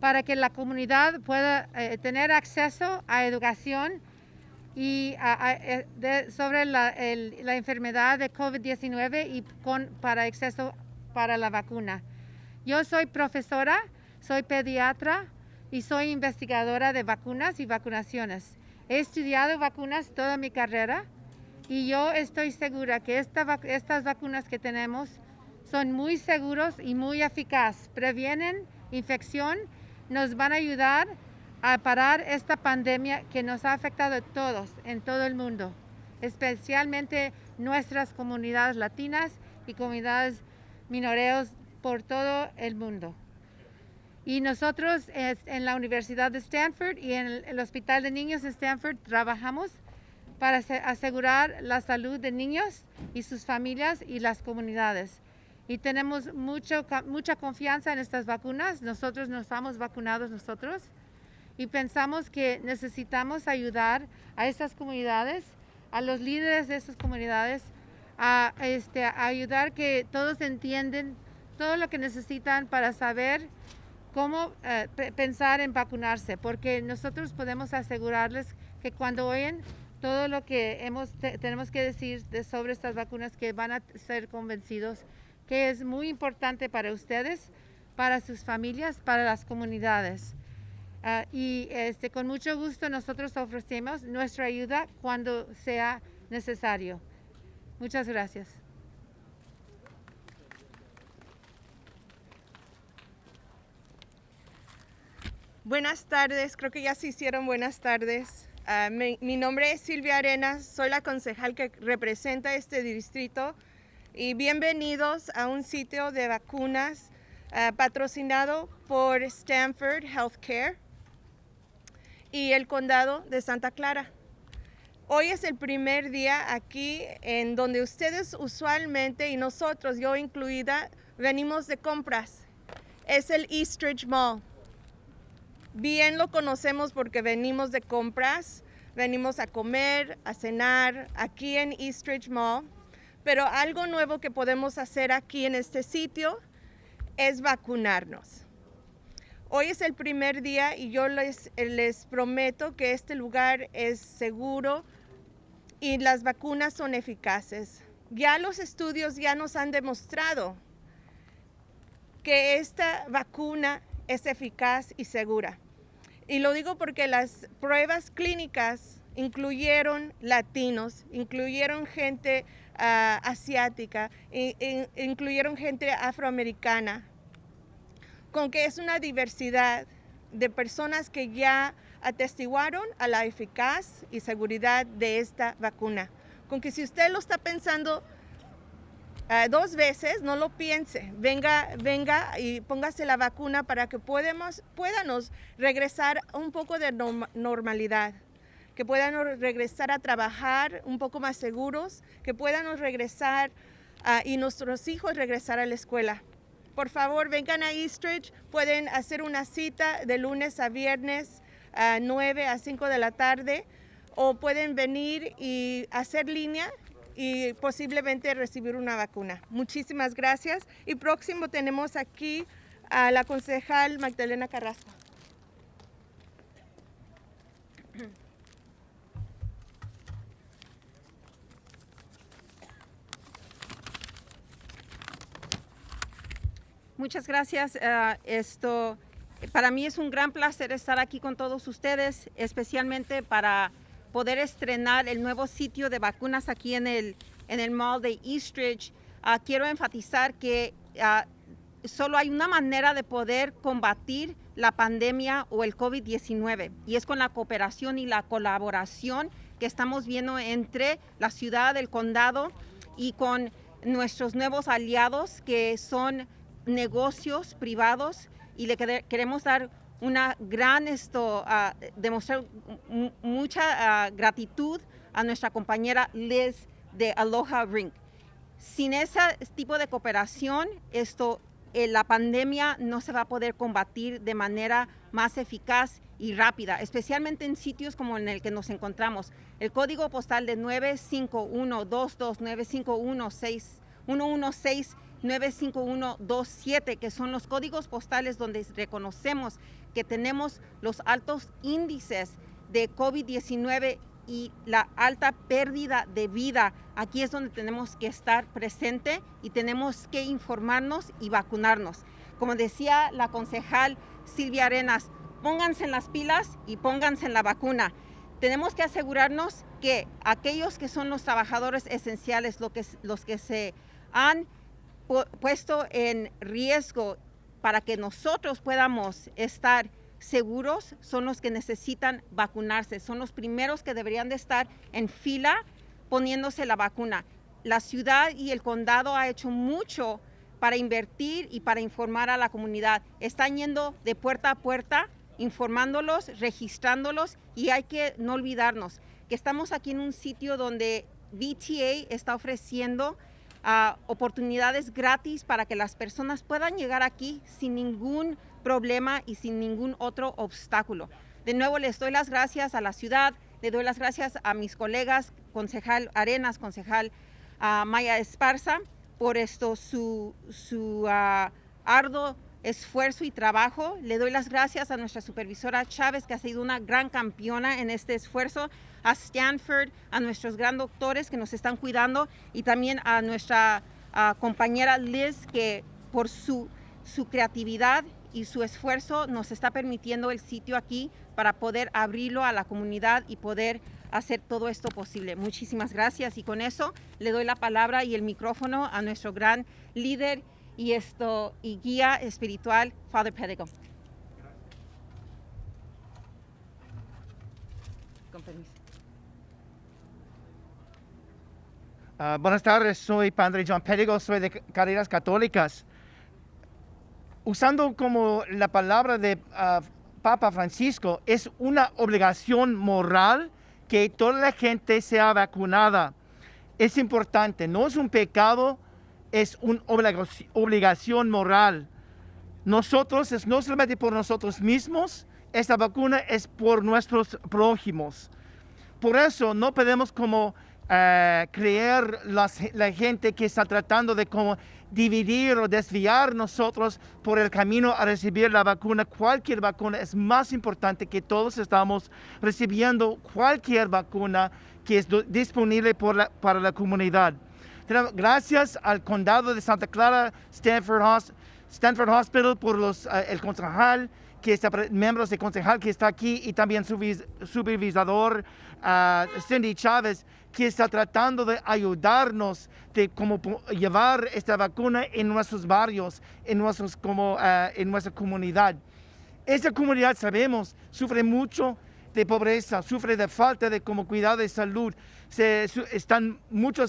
[SPEAKER 4] para que la comunidad pueda tener acceso a educación y sobre la enfermedad de COVID-19 y para acceso para la vacuna. Yo soy profesora, soy pediatra y soy investigadora de vacunas y vacunaciones. He estudiado vacunas toda mi carrera y yo estoy segura que estas vacunas que tenemos son muy seguros y muy eficaces. Previenen infección, nos van a ayudar a parar esta pandemia que nos ha afectado a todos en todo el mundo, especialmente nuestras comunidades latinas y comunidades minoreos por todo el mundo. Y nosotros en la Universidad de Stanford y en el Hospital de Niños de Stanford trabajamos para asegurar la salud de niños y sus familias y las comunidades. Y tenemos mucha confianza en estas vacunas. Nosotros nos hemos vacunado nosotros y pensamos que necesitamos ayudar a estas comunidades, a los líderes de estas comunidades, a ayudar que todos entiendan todo lo que necesitan para saber cómo pensar en vacunarse, porque nosotros podemos asegurarles que cuando oyen todo lo que tenemos que decir sobre estas vacunas, que van a ser convencidos que es muy importante para ustedes, para sus familias, para las comunidades. Y con mucho gusto nosotros ofrecemos nuestra ayuda cuando sea necesario. Muchas gracias.
[SPEAKER 7] Buenas tardes, creo que ya se hicieron buenas tardes. Mi nombre es Silvia Arenas, soy la concejal que representa este distrito y bienvenidos a un sitio de vacunas patrocinado por Stanford Healthcare y el condado de Santa Clara. Hoy es el primer día aquí en donde ustedes usualmente y nosotros, yo incluida, venimos de compras. Es el Eastridge Mall. Bien lo conocemos porque venimos de compras, venimos a comer, a cenar aquí en Eastridge Mall, pero algo nuevo que podemos hacer aquí en este sitio es vacunarnos. Hoy es el primer día y yo les prometo que este lugar es seguro y las vacunas son eficaces. Ya los estudios ya nos han demostrado que esta vacuna es eficaz y segura. Y lo digo porque las pruebas clínicas incluyeron latinos, incluyeron gente asiática, incluyeron gente afroamericana, con que es una diversidad de personas que ya atestiguaron a la eficaz y seguridad de esta vacuna. Con que si usted lo está pensando dos veces, no lo piense, venga y póngase la vacuna para que podamos regresar un poco de normalidad, que podamos regresar a trabajar un poco más seguros, que podamos regresar y nuestros hijos regresar a la escuela. Por favor, vengan a Eastridge, pueden hacer una cita de lunes a viernes 9 a 5 de la tarde o pueden venir y hacer línea y posiblemente recibir una vacuna. Muchísimas gracias. Y próximo tenemos aquí a la concejal Magdalena Carrasco.
[SPEAKER 9] Muchas gracias. Para mí es un gran placer estar aquí con todos ustedes, especialmente para poder estrenar el nuevo sitio de vacunas aquí en el mall de Eastridge. Quiero enfatizar que solo hay una manera de poder combatir la pandemia o el COVID-19 y es con la cooperación y la colaboración que estamos viendo entre la ciudad, el condado y con nuestros nuevos aliados que son negocios privados y le queremos dar una gran demostrar mucha gratitud a nuestra compañera Liz de Aloha Rink. Sin ese tipo de cooperación, la pandemia no se va a poder combatir de manera más eficaz y rápida, especialmente en sitios como en el que nos encontramos. El código postal de 95122 951 116 95127, que son los códigos postales donde reconocemos que tenemos los altos índices de COVID-19 y la alta pérdida de vida. Aquí es donde tenemos que estar presente y tenemos que informarnos y vacunarnos. Como decía la concejal Silvia Arenas, pónganse en las pilas y pónganse en la vacuna. Tenemos que asegurarnos que aquellos que son los trabajadores esenciales, los que se han puesto en riesgo para que nosotros podamos estar seguros, son los que necesitan vacunarse, son los primeros que deberían de estar en fila poniéndose la vacuna. La ciudad y el condado ha hecho mucho para invertir y para informar a la comunidad. Están yendo de puerta a puerta, informándolos, registrándolos, y hay que no olvidarnos que estamos aquí en un sitio donde VTA está ofreciendo oportunidades gratis para que las personas puedan llegar aquí sin ningún problema y sin ningún otro obstáculo. De nuevo, les doy las gracias a la ciudad, le doy las gracias a mis colegas, concejal Arenas, concejal Maya Esparza, por su arduo esfuerzo y trabajo. Le doy las gracias a nuestra supervisora Chavez, que ha sido una gran campeona en este esfuerzo, a Stanford, a nuestros gran doctores que nos están cuidando, y también a nuestra compañera Liz, que por su creatividad y su esfuerzo nos está permitiendo el sitio aquí para poder abrirlo a la comunidad y poder hacer todo esto posible. Muchísimas gracias, y con eso le doy la palabra y el micrófono a nuestro gran líder y guía espiritual, Father Pedigo. Con permiso.
[SPEAKER 10] Buenas tardes, soy Padre Jon Pedigo, soy de Carreras Católicas. Usando como la palabra de Papa Francisco, es una obligación moral que toda la gente sea vacunada. Es importante, no es un pecado, es una obligación moral. Nosotros, es no solamente por nosotros mismos, esta vacuna es por nuestros prójimos. Por eso no podemos como creer la gente que está tratando de como dividir o desviar nosotros por el camino a recibir la vacuna. Cualquier vacuna es más importante, que todos estamos recibiendo cualquier vacuna que es disponible para la comunidad. Gracias al condado de Santa Clara, Stanford Hospital, por el concejal, miembros de concejal que está aquí, y también su supervisor Cindy Chavez, que está tratando de ayudarnos de cómo llevar esta vacuna en nuestros barrios, en nuestra comunidad. Esta comunidad, sabemos, sufre mucho de pobreza, sufre de falta de como cuidado de salud. Mucha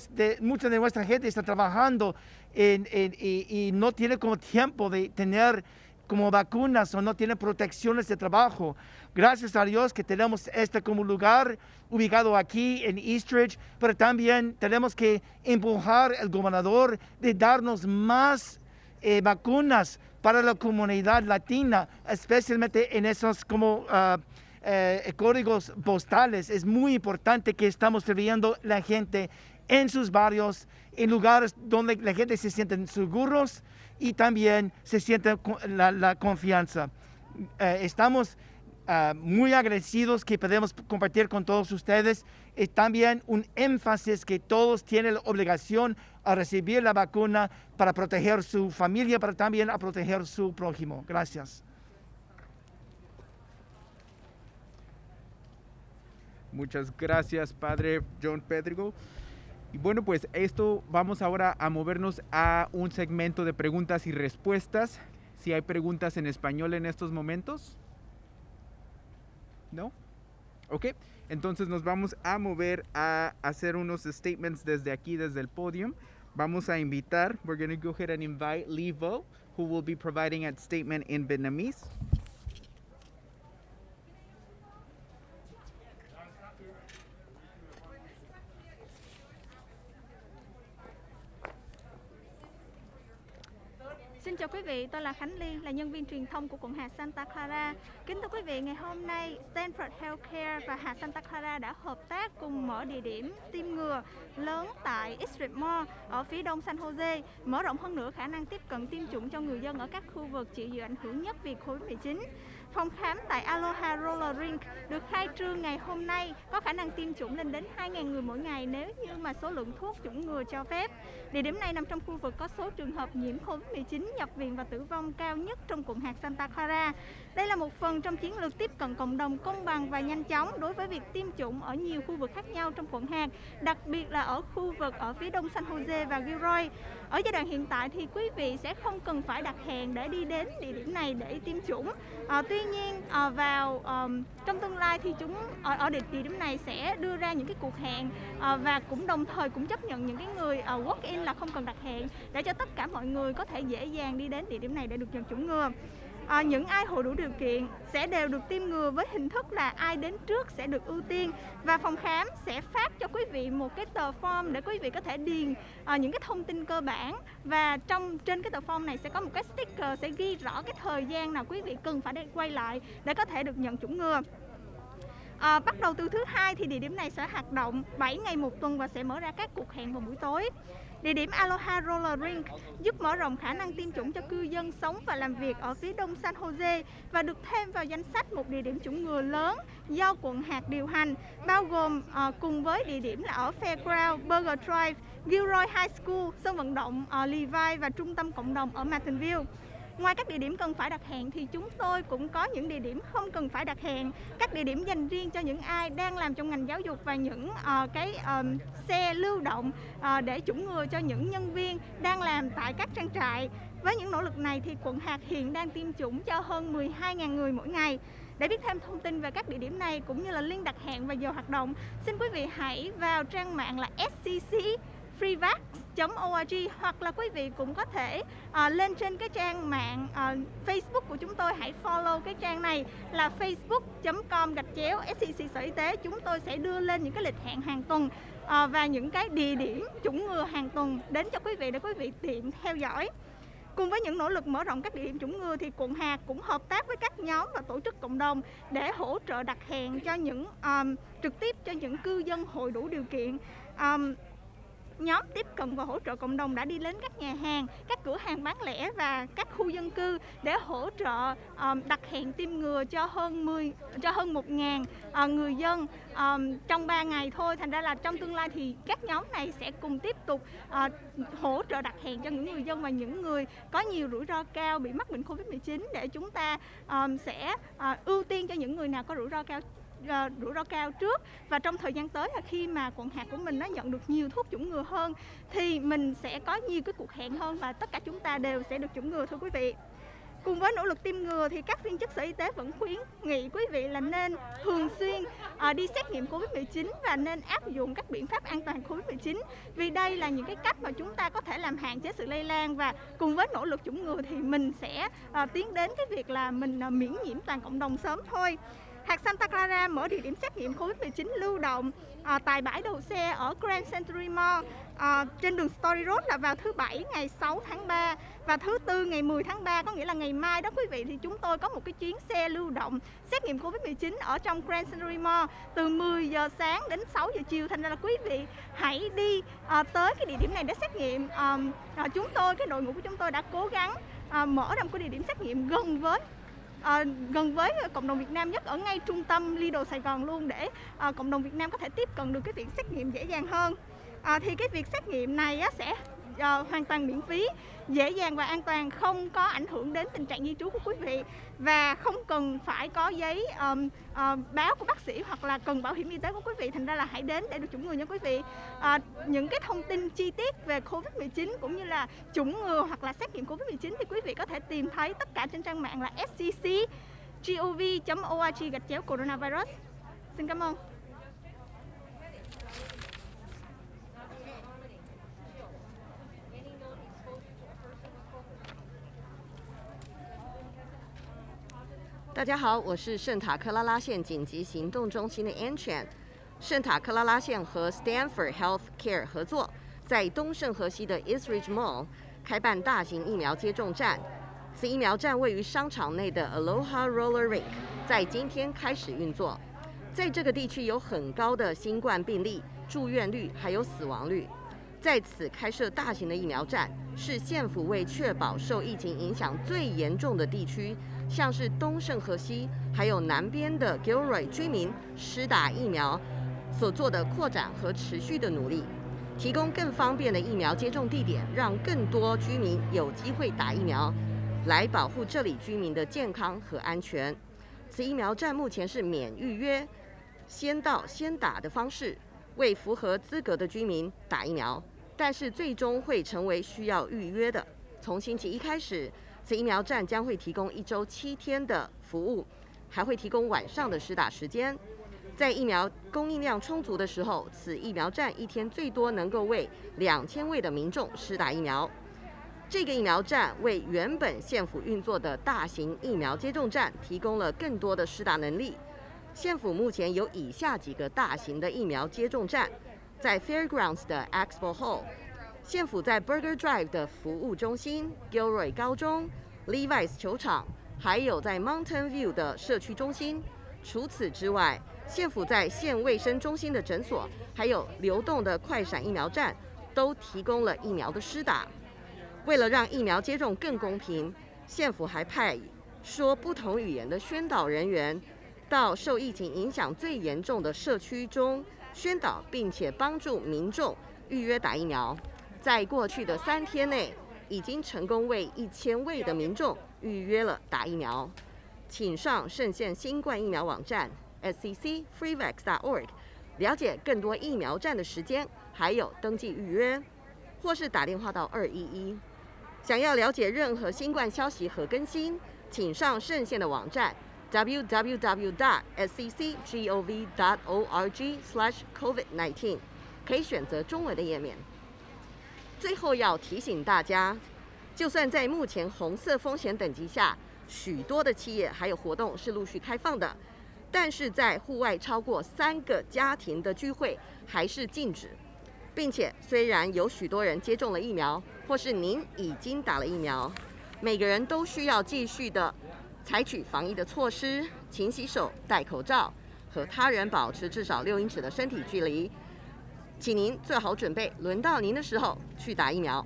[SPEAKER 10] de nuestra gente está trabajando y no tiene como tiempo de tener como vacunas, o no tiene protecciones de trabajo. Gracias a Dios que tenemos este como lugar ubicado aquí en Eastridge, pero también tenemos que empujar al gobernador de darnos más vacunas para la comunidad latina, especialmente en esos como códigos postales. Es muy importante que estamos sirviendo la gente en sus barrios, en lugares donde la gente se siente seguros y también se siente la confianza. Estamos muy agradecidos que podemos compartir con todos ustedes. Es también un énfasis que todos tienen la obligación a recibir la vacuna para proteger su familia, pero también a proteger su prójimo. Gracias.
[SPEAKER 1] Muchas gracias, Padre Jon Pedigo. Y bueno, pues vamos ahora a movernos a un segmento de preguntas y respuestas. Si hay preguntas en español en estos momentos. ¿No? Ok, entonces nos vamos a mover a hacer unos statements desde aquí, desde el podium. Vamos a invitar, we're going to go ahead and invite Livo, who will be providing a statement in Vietnamese.
[SPEAKER 14] Xin chào quý vị, tôi là Khánh Ly, là nhân viên truyền thông của quận hạt Santa Clara. Kính thưa quý vị, ngày hôm nay Stanford Healthcare và hạt Santa Clara đã hợp tác cùng mở địa điểm tiêm ngừa lớn tại Eastridge Mall ở phía đông San José, mở rộng hơn nữa khả năng tiếp cận tiêm chủng cho người dân ở các khu vực chịu nhiều ảnh hưởng nhất vì Covid-19. Phòng khám tại Aloha Roller Rink được khai trương ngày hôm nay, có khả năng tiêm chủng lên đến 2.000 người mỗi ngày nếu như mà số lượng thuốc chủng ngừa cho phép. Địa điểm này nằm trong khu vực có số trường hợp nhiễm Covid-19, nhập viện và tử vong cao nhất trong quận hạt Santa Clara. Đây là một phần trong chiến lược tiếp cận cộng đồng công bằng và nhanh chóng đối với việc tiêm chủng ở nhiều khu vực khác nhau trong quận hạt, đặc biệt là ở khu vực ở phía đông San José và Gilroy. Ở giai đoạn hiện tại thì quý vị sẽ không cần phải đặt hẹn để đi đến địa điểm này để tiêm chủng. Tuy nhiên trong tương lai thì chúng ở địa điểm này sẽ đưa ra những cái cuộc hẹn và cũng đồng thời cũng chấp nhận những cái người walk-in là không cần đặt hẹn để cho tất cả mọi người có thể dễ dàng đi đến địa điểm này để được nhận chủng ngừa. Những ai hội đủ điều kiện sẽ đều được tiêm ngừa với hình thức là ai đến trước sẽ được ưu tiên, và phòng khám sẽ phát cho quý vị một cái tờ form để quý vị có thể điền những cái thông tin cơ bản, và trên cái tờ form này sẽ có một cái sticker sẽ ghi rõ cái thời gian nào quý vị cần phải quay lại để có thể được nhận chủng ngừa. Bắt đầu từ thứ Hai thì địa điểm này sẽ hoạt động 7 ngày một tuần và sẽ mở ra các cuộc hẹn vào buổi tối. Địa điểm Aloha Roller Rink giúp mở rộng khả năng tiêm chủng cho cư dân sống và làm việc ở phía đông San José và được thêm vào danh sách một địa điểm chủng ngừa lớn do quận hạt điều hành, bao gồm cùng với địa điểm là ở Fairground, Burger Drive, Gilroy High School, sân vận động Levi và trung tâm cộng đồng ở Martinville. Ngoài các địa điểm cần phải đặt hẹn thì chúng tôi cũng có những địa điểm không cần phải đặt hẹn, các địa điểm dành riêng cho những ai đang làm trong ngành giáo dục và những xe lưu động để chủng ngừa cho những nhân viên đang làm tại các trang trại. Với những nỗ lực này thì quận hạt hiện đang tiêm chủng cho hơn 12.000 người mỗi ngày. Để biết thêm thông tin về các địa điểm này cũng như là link đặt hẹn và giờ hoạt động, xin quý vị hãy vào trang mạng là scc.freevax.org, hoặc là quý vị cũng có thể lên trên cái trang mạng Facebook của chúng tôi. Hãy follow cái trang này là facebook.com/SCC Sở Y tế. Chúng tôi sẽ đưa lên những cái lịch hẹn hàng tuần và những cái địa điểm chủng ngừa hàng tuần đến cho quý vị để quý vị tiện theo dõi. Cùng với những nỗ lực mở rộng các địa điểm chủng ngừa thì quận hạt cũng hợp tác với các nhóm và tổ chức cộng đồng để hỗ trợ đặt hẹn cho những trực tiếp cho những cư dân hội đủ điều kiện. Nhóm tiếp cận và hỗ trợ cộng đồng đã đi đến các nhà hàng, các cửa hàng bán lẻ và các khu dân cư để hỗ trợ đặt hẹn tiêm ngừa cho hơn 1.000 người dân trong 3 ngày thôi. Thành ra là trong tương lai thì các nhóm này sẽ cùng tiếp tục hỗ trợ đặt hẹn cho những người dân và những người có nhiều rủi ro cao bị mắc bệnh Covid-19, để chúng ta sẽ ưu tiên cho những người nào có rủi ro cao trước. Và trong thời gian tới là khi mà quận hạt của mình nó nhận được nhiều thuốc chủng ngừa hơn thì mình sẽ có nhiều cái cuộc hẹn hơn và tất cả chúng ta đều sẽ được chủng ngừa, thưa quý vị. Cùng với nỗ lực tiêm ngừa thì các viên chức Sở Y tế vẫn khuyến nghị quý vị là nên thường xuyên đi xét nghiệm Covid-19 và nên áp dụng các biện pháp an toàn Covid-19, vì đây là những cái cách mà chúng ta có thể làm hạn chế sự lây lan, và cùng với nỗ lực chủng ngừa thì mình sẽ tiến đến cái việc là mình miễn nhiễm toàn cộng đồng sớm thôi. Hạt Santa Clara mở địa điểm xét nghiệm Covid-19 lưu động tại bãi đậu xe ở Grand Century Mall trên đường Story Road là vào thứ Bảy ngày 6 tháng 3 và thứ Tư ngày 10 tháng 3, có nghĩa là ngày mai đó quý vị, thì chúng tôi có một cái chuyến xe lưu động xét nghiệm Covid-19 ở trong Grand Century Mall từ 10 giờ sáng đến 6 giờ chiều. Thành ra là quý vị hãy đi tới cái địa điểm này để xét nghiệm. Cái đội ngũ của chúng tôi đã cố gắng mở ra một cái địa điểm xét nghiệm gần với cộng đồng Việt Nam nhất ở ngay trung tâm Lido Sài Gòn luôn, để cộng đồng Việt Nam có thể tiếp cận được cái việc xét nghiệm dễ dàng hơn. Thì cái việc xét nghiệm này sẽ hoàn toàn miễn phí, dễ dàng và an toàn, không có ảnh hưởng đến tình trạng di trú của quý vị và không cần phải có giấy báo của bác sĩ hoặc là cần bảo hiểm y tế của quý vị. Thành ra là hãy đến để được chủng ngừa nha quý vị. Những cái thông tin chi tiết về Covid-19 cũng như là chủng ngừa hoặc là xét nghiệm Covid-19 thì quý vị có thể tìm thấy tất cả trên trang mạng là scc.gov.org/coronavirus. Xin cảm ơn.
[SPEAKER 15] 大家好，我是圣塔克拉拉县紧急行动中心的 Ann。圣塔克拉拉县和 Stanford Healthcare 合作，在东圣河西的 Eastridge Mall 开办大型疫苗接种站。此疫苗站位于商场内的 Aloha Roller Rink， 在今天开始运作。在这个地区有很高的新冠病例、住院率还有死亡率，在此开设大型的疫苗站，是县府为确保受疫情影响最严重的地区，像是东圣河西还有南边的 Gilroy 居民施打疫苗所做的扩展和持续的努力，提供更方便的疫苗接种地点，让更多居民有机会打疫苗，来保护这里居民的健康和安全。此疫苗站目前是免预约、先到先打的方式，为符合资格的居民打疫苗，但是最终会成为需要预约的。从星期一开始，此疫苗站将会提供1周7天的服务，还会提供晚上的施打时间。在疫苗供应量充足的时候，此疫苗站一天最多能够为2000位的民众施打疫苗。这个疫苗站为原本县府运作的大型疫苗接种站提供了更多的施打能力。县府目前有以下几个大型的疫苗接种站：在 Fairgrounds 的 Expo Hall， 县府在 Burger Drive 的服务中心、Gilroy 高中、Levi's 球场，还有在 Mountain View 的社区中心。除此之外，县府在县卫生中心的诊所，还有流动的快闪疫苗站，都提供了疫苗的施打。为了让疫苗接种更公平，县府还派说不同语言的宣导人员到受疫情影响最严重的社区中宣导，并且帮助民众预约打疫苗。在过去的3天内，已经成功为1000位的民众预约了打疫苗。请上圣县新冠疫苗网站 sccfreevax.org 了解更多疫苗站的时间，还有登记预约，或是打电话到211。想要了解任何新冠消息和更新，请上圣县的网站 www.sccgov.org/covid19， 可以选择中文的页面。最后要提醒大家，就算在目前红色风险等级下，许多的企业还有活动是陆续开放的，但是在户外超过3个家庭的聚会还是禁止。并且虽然有许多人接种了疫苗，或是您已经打了疫苗，每个人都需要继续的采取防疫的措施，勤洗手、戴口罩，和他人保持至少6英尺的身体距离。请您做好准备，轮到您的时候去打疫苗。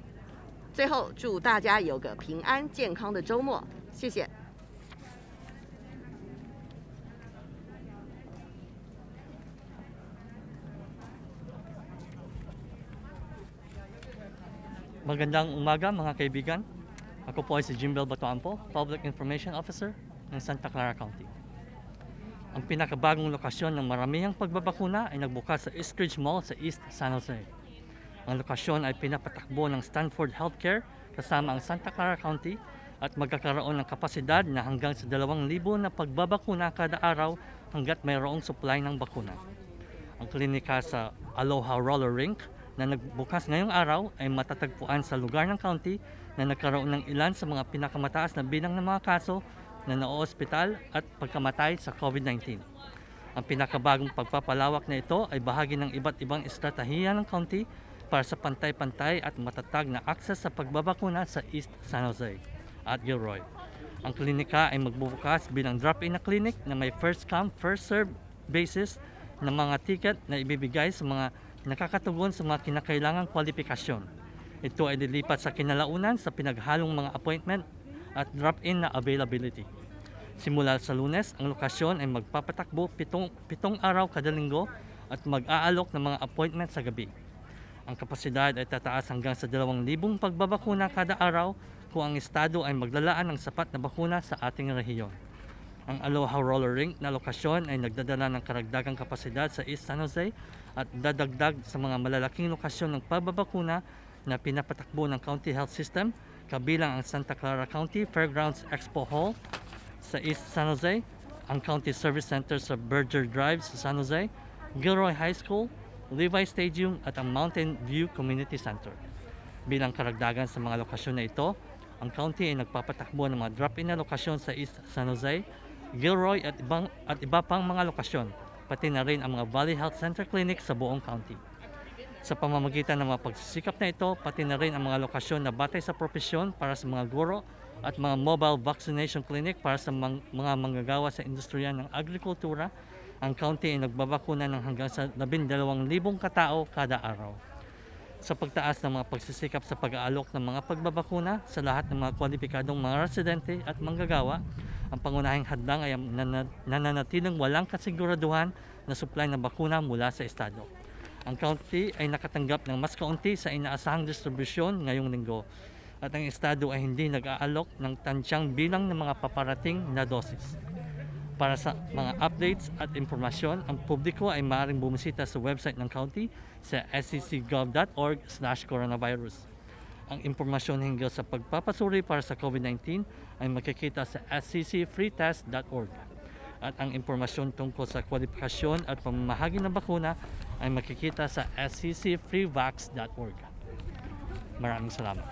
[SPEAKER 15] 最后，祝大家有个平安健康的周末，谢谢。
[SPEAKER 16] Magandang umaga mga kaibigan. Ako po ay si Jimbel Batuampo, Public Information Officer ng Santa Clara County. Ang pinakabagong lokasyon ng maramihang pagbabakuna ay nagbukas sa Eastridge Mall sa East San José. Ang lokasyon ay pinapatakbo ng Stanford Healthcare kasama ang Santa Clara County at magkakaroon ng kapasidad na hanggang sa 2,000 na pagbabakuna kada araw hanggat mayroong supply ng bakuna. Ang klinika sa Aloha Roller Rink na nagbukas ngayong araw ay matatagpuan sa lugar ng county na nagkaroon ng ilan sa mga pinakamataas na bilang ng mga kaso na naoospital at pagkamatay sa COVID-19. Ang pinakabagong pagpapalawak na ito ay bahagi ng iba't ibang estratehiya ng county para sa pantay-pantay at matatag na akses sa pagbabakuna sa East San José at Gilroy. Ang klinika ay magbubukas bilang drop-in na clinic na may first come, first serve basis ng mga ticket na ibibigay sa mga nakakatugon sa mga kinakailangang kwalifikasyon. Ito ay lilipat sa kinalaunan sa pinaghalong mga appointment at drop-in na availability. Simula sa Lunes, ang lokasyon ay magpapatakbo 7 araw kada linggo at mag-aalok ng mga appointment sa gabi. Ang kapasidad ay tataas hanggang sa 2,000 pagbabakuna kada araw kung ang estado ay maglalaan ng sapat na bakuna sa ating rehiyon. Ang Aloha Roller Rink na lokasyon ay nagdadala ng karagdagang kapasidad sa East San José at dadagdag sa mga malalaking lokasyon ng pagbabakuna na pinapatakbo ng County Health System, kabilang ang Santa Clara County Fairgrounds Expo Hall sa East San José, ang County Service Center sa Burger Drive sa San José, Gilroy High School, Levi Stadium at ang Mountain View Community Center. Bilang karagdagan sa mga lokasyon na ito, ang county ay nagpapatakbo ng mga drop-in na lokasyon sa East San José, Gilroy at iba pang mga lokasyon, pati na rin ang mga Valley Health Center Clinic sa buong county. Sa pamamagitan ng mga pagsisikap na ito, pati na rin ang mga lokasyon na batay sa propesyon para sa mga guro at mga mobile vaccination clinic para sa mga manggagawa sa industriya ng agrikultura, ang county ay nagbabakuna ng hanggang sa 12,000 katao kada araw. Sa pagtaas ng mga pagsisikap sa pag-aalok ng mga pagbabakuna sa lahat ng mga kwalipikadong mga residente at manggagawa, ang pangunahing hadlang ay nananatiling walang kasiguraduhan na supply ng bakuna mula sa estado. Ang county ay nakatanggap ng mas kaunti sa inaasahang distribusyon ngayong linggo at ang estado ay hindi nag-aalok ng tansyang bilang ng mga paparating na dosis. Para sa mga updates at impormasyon, ang publiko ay maaaring bumisita sa website ng county sa scgov.org/coronavirus. Ang impormasyon hinggil sa pagpapasuri para sa COVID-19 ay makikita sa sccfreetest.org. At ang impormasyon tungkol sa kwalifikasyon at pamamahagi ng bakuna ay makikita sa sccfreevax.org. Maraming salamat.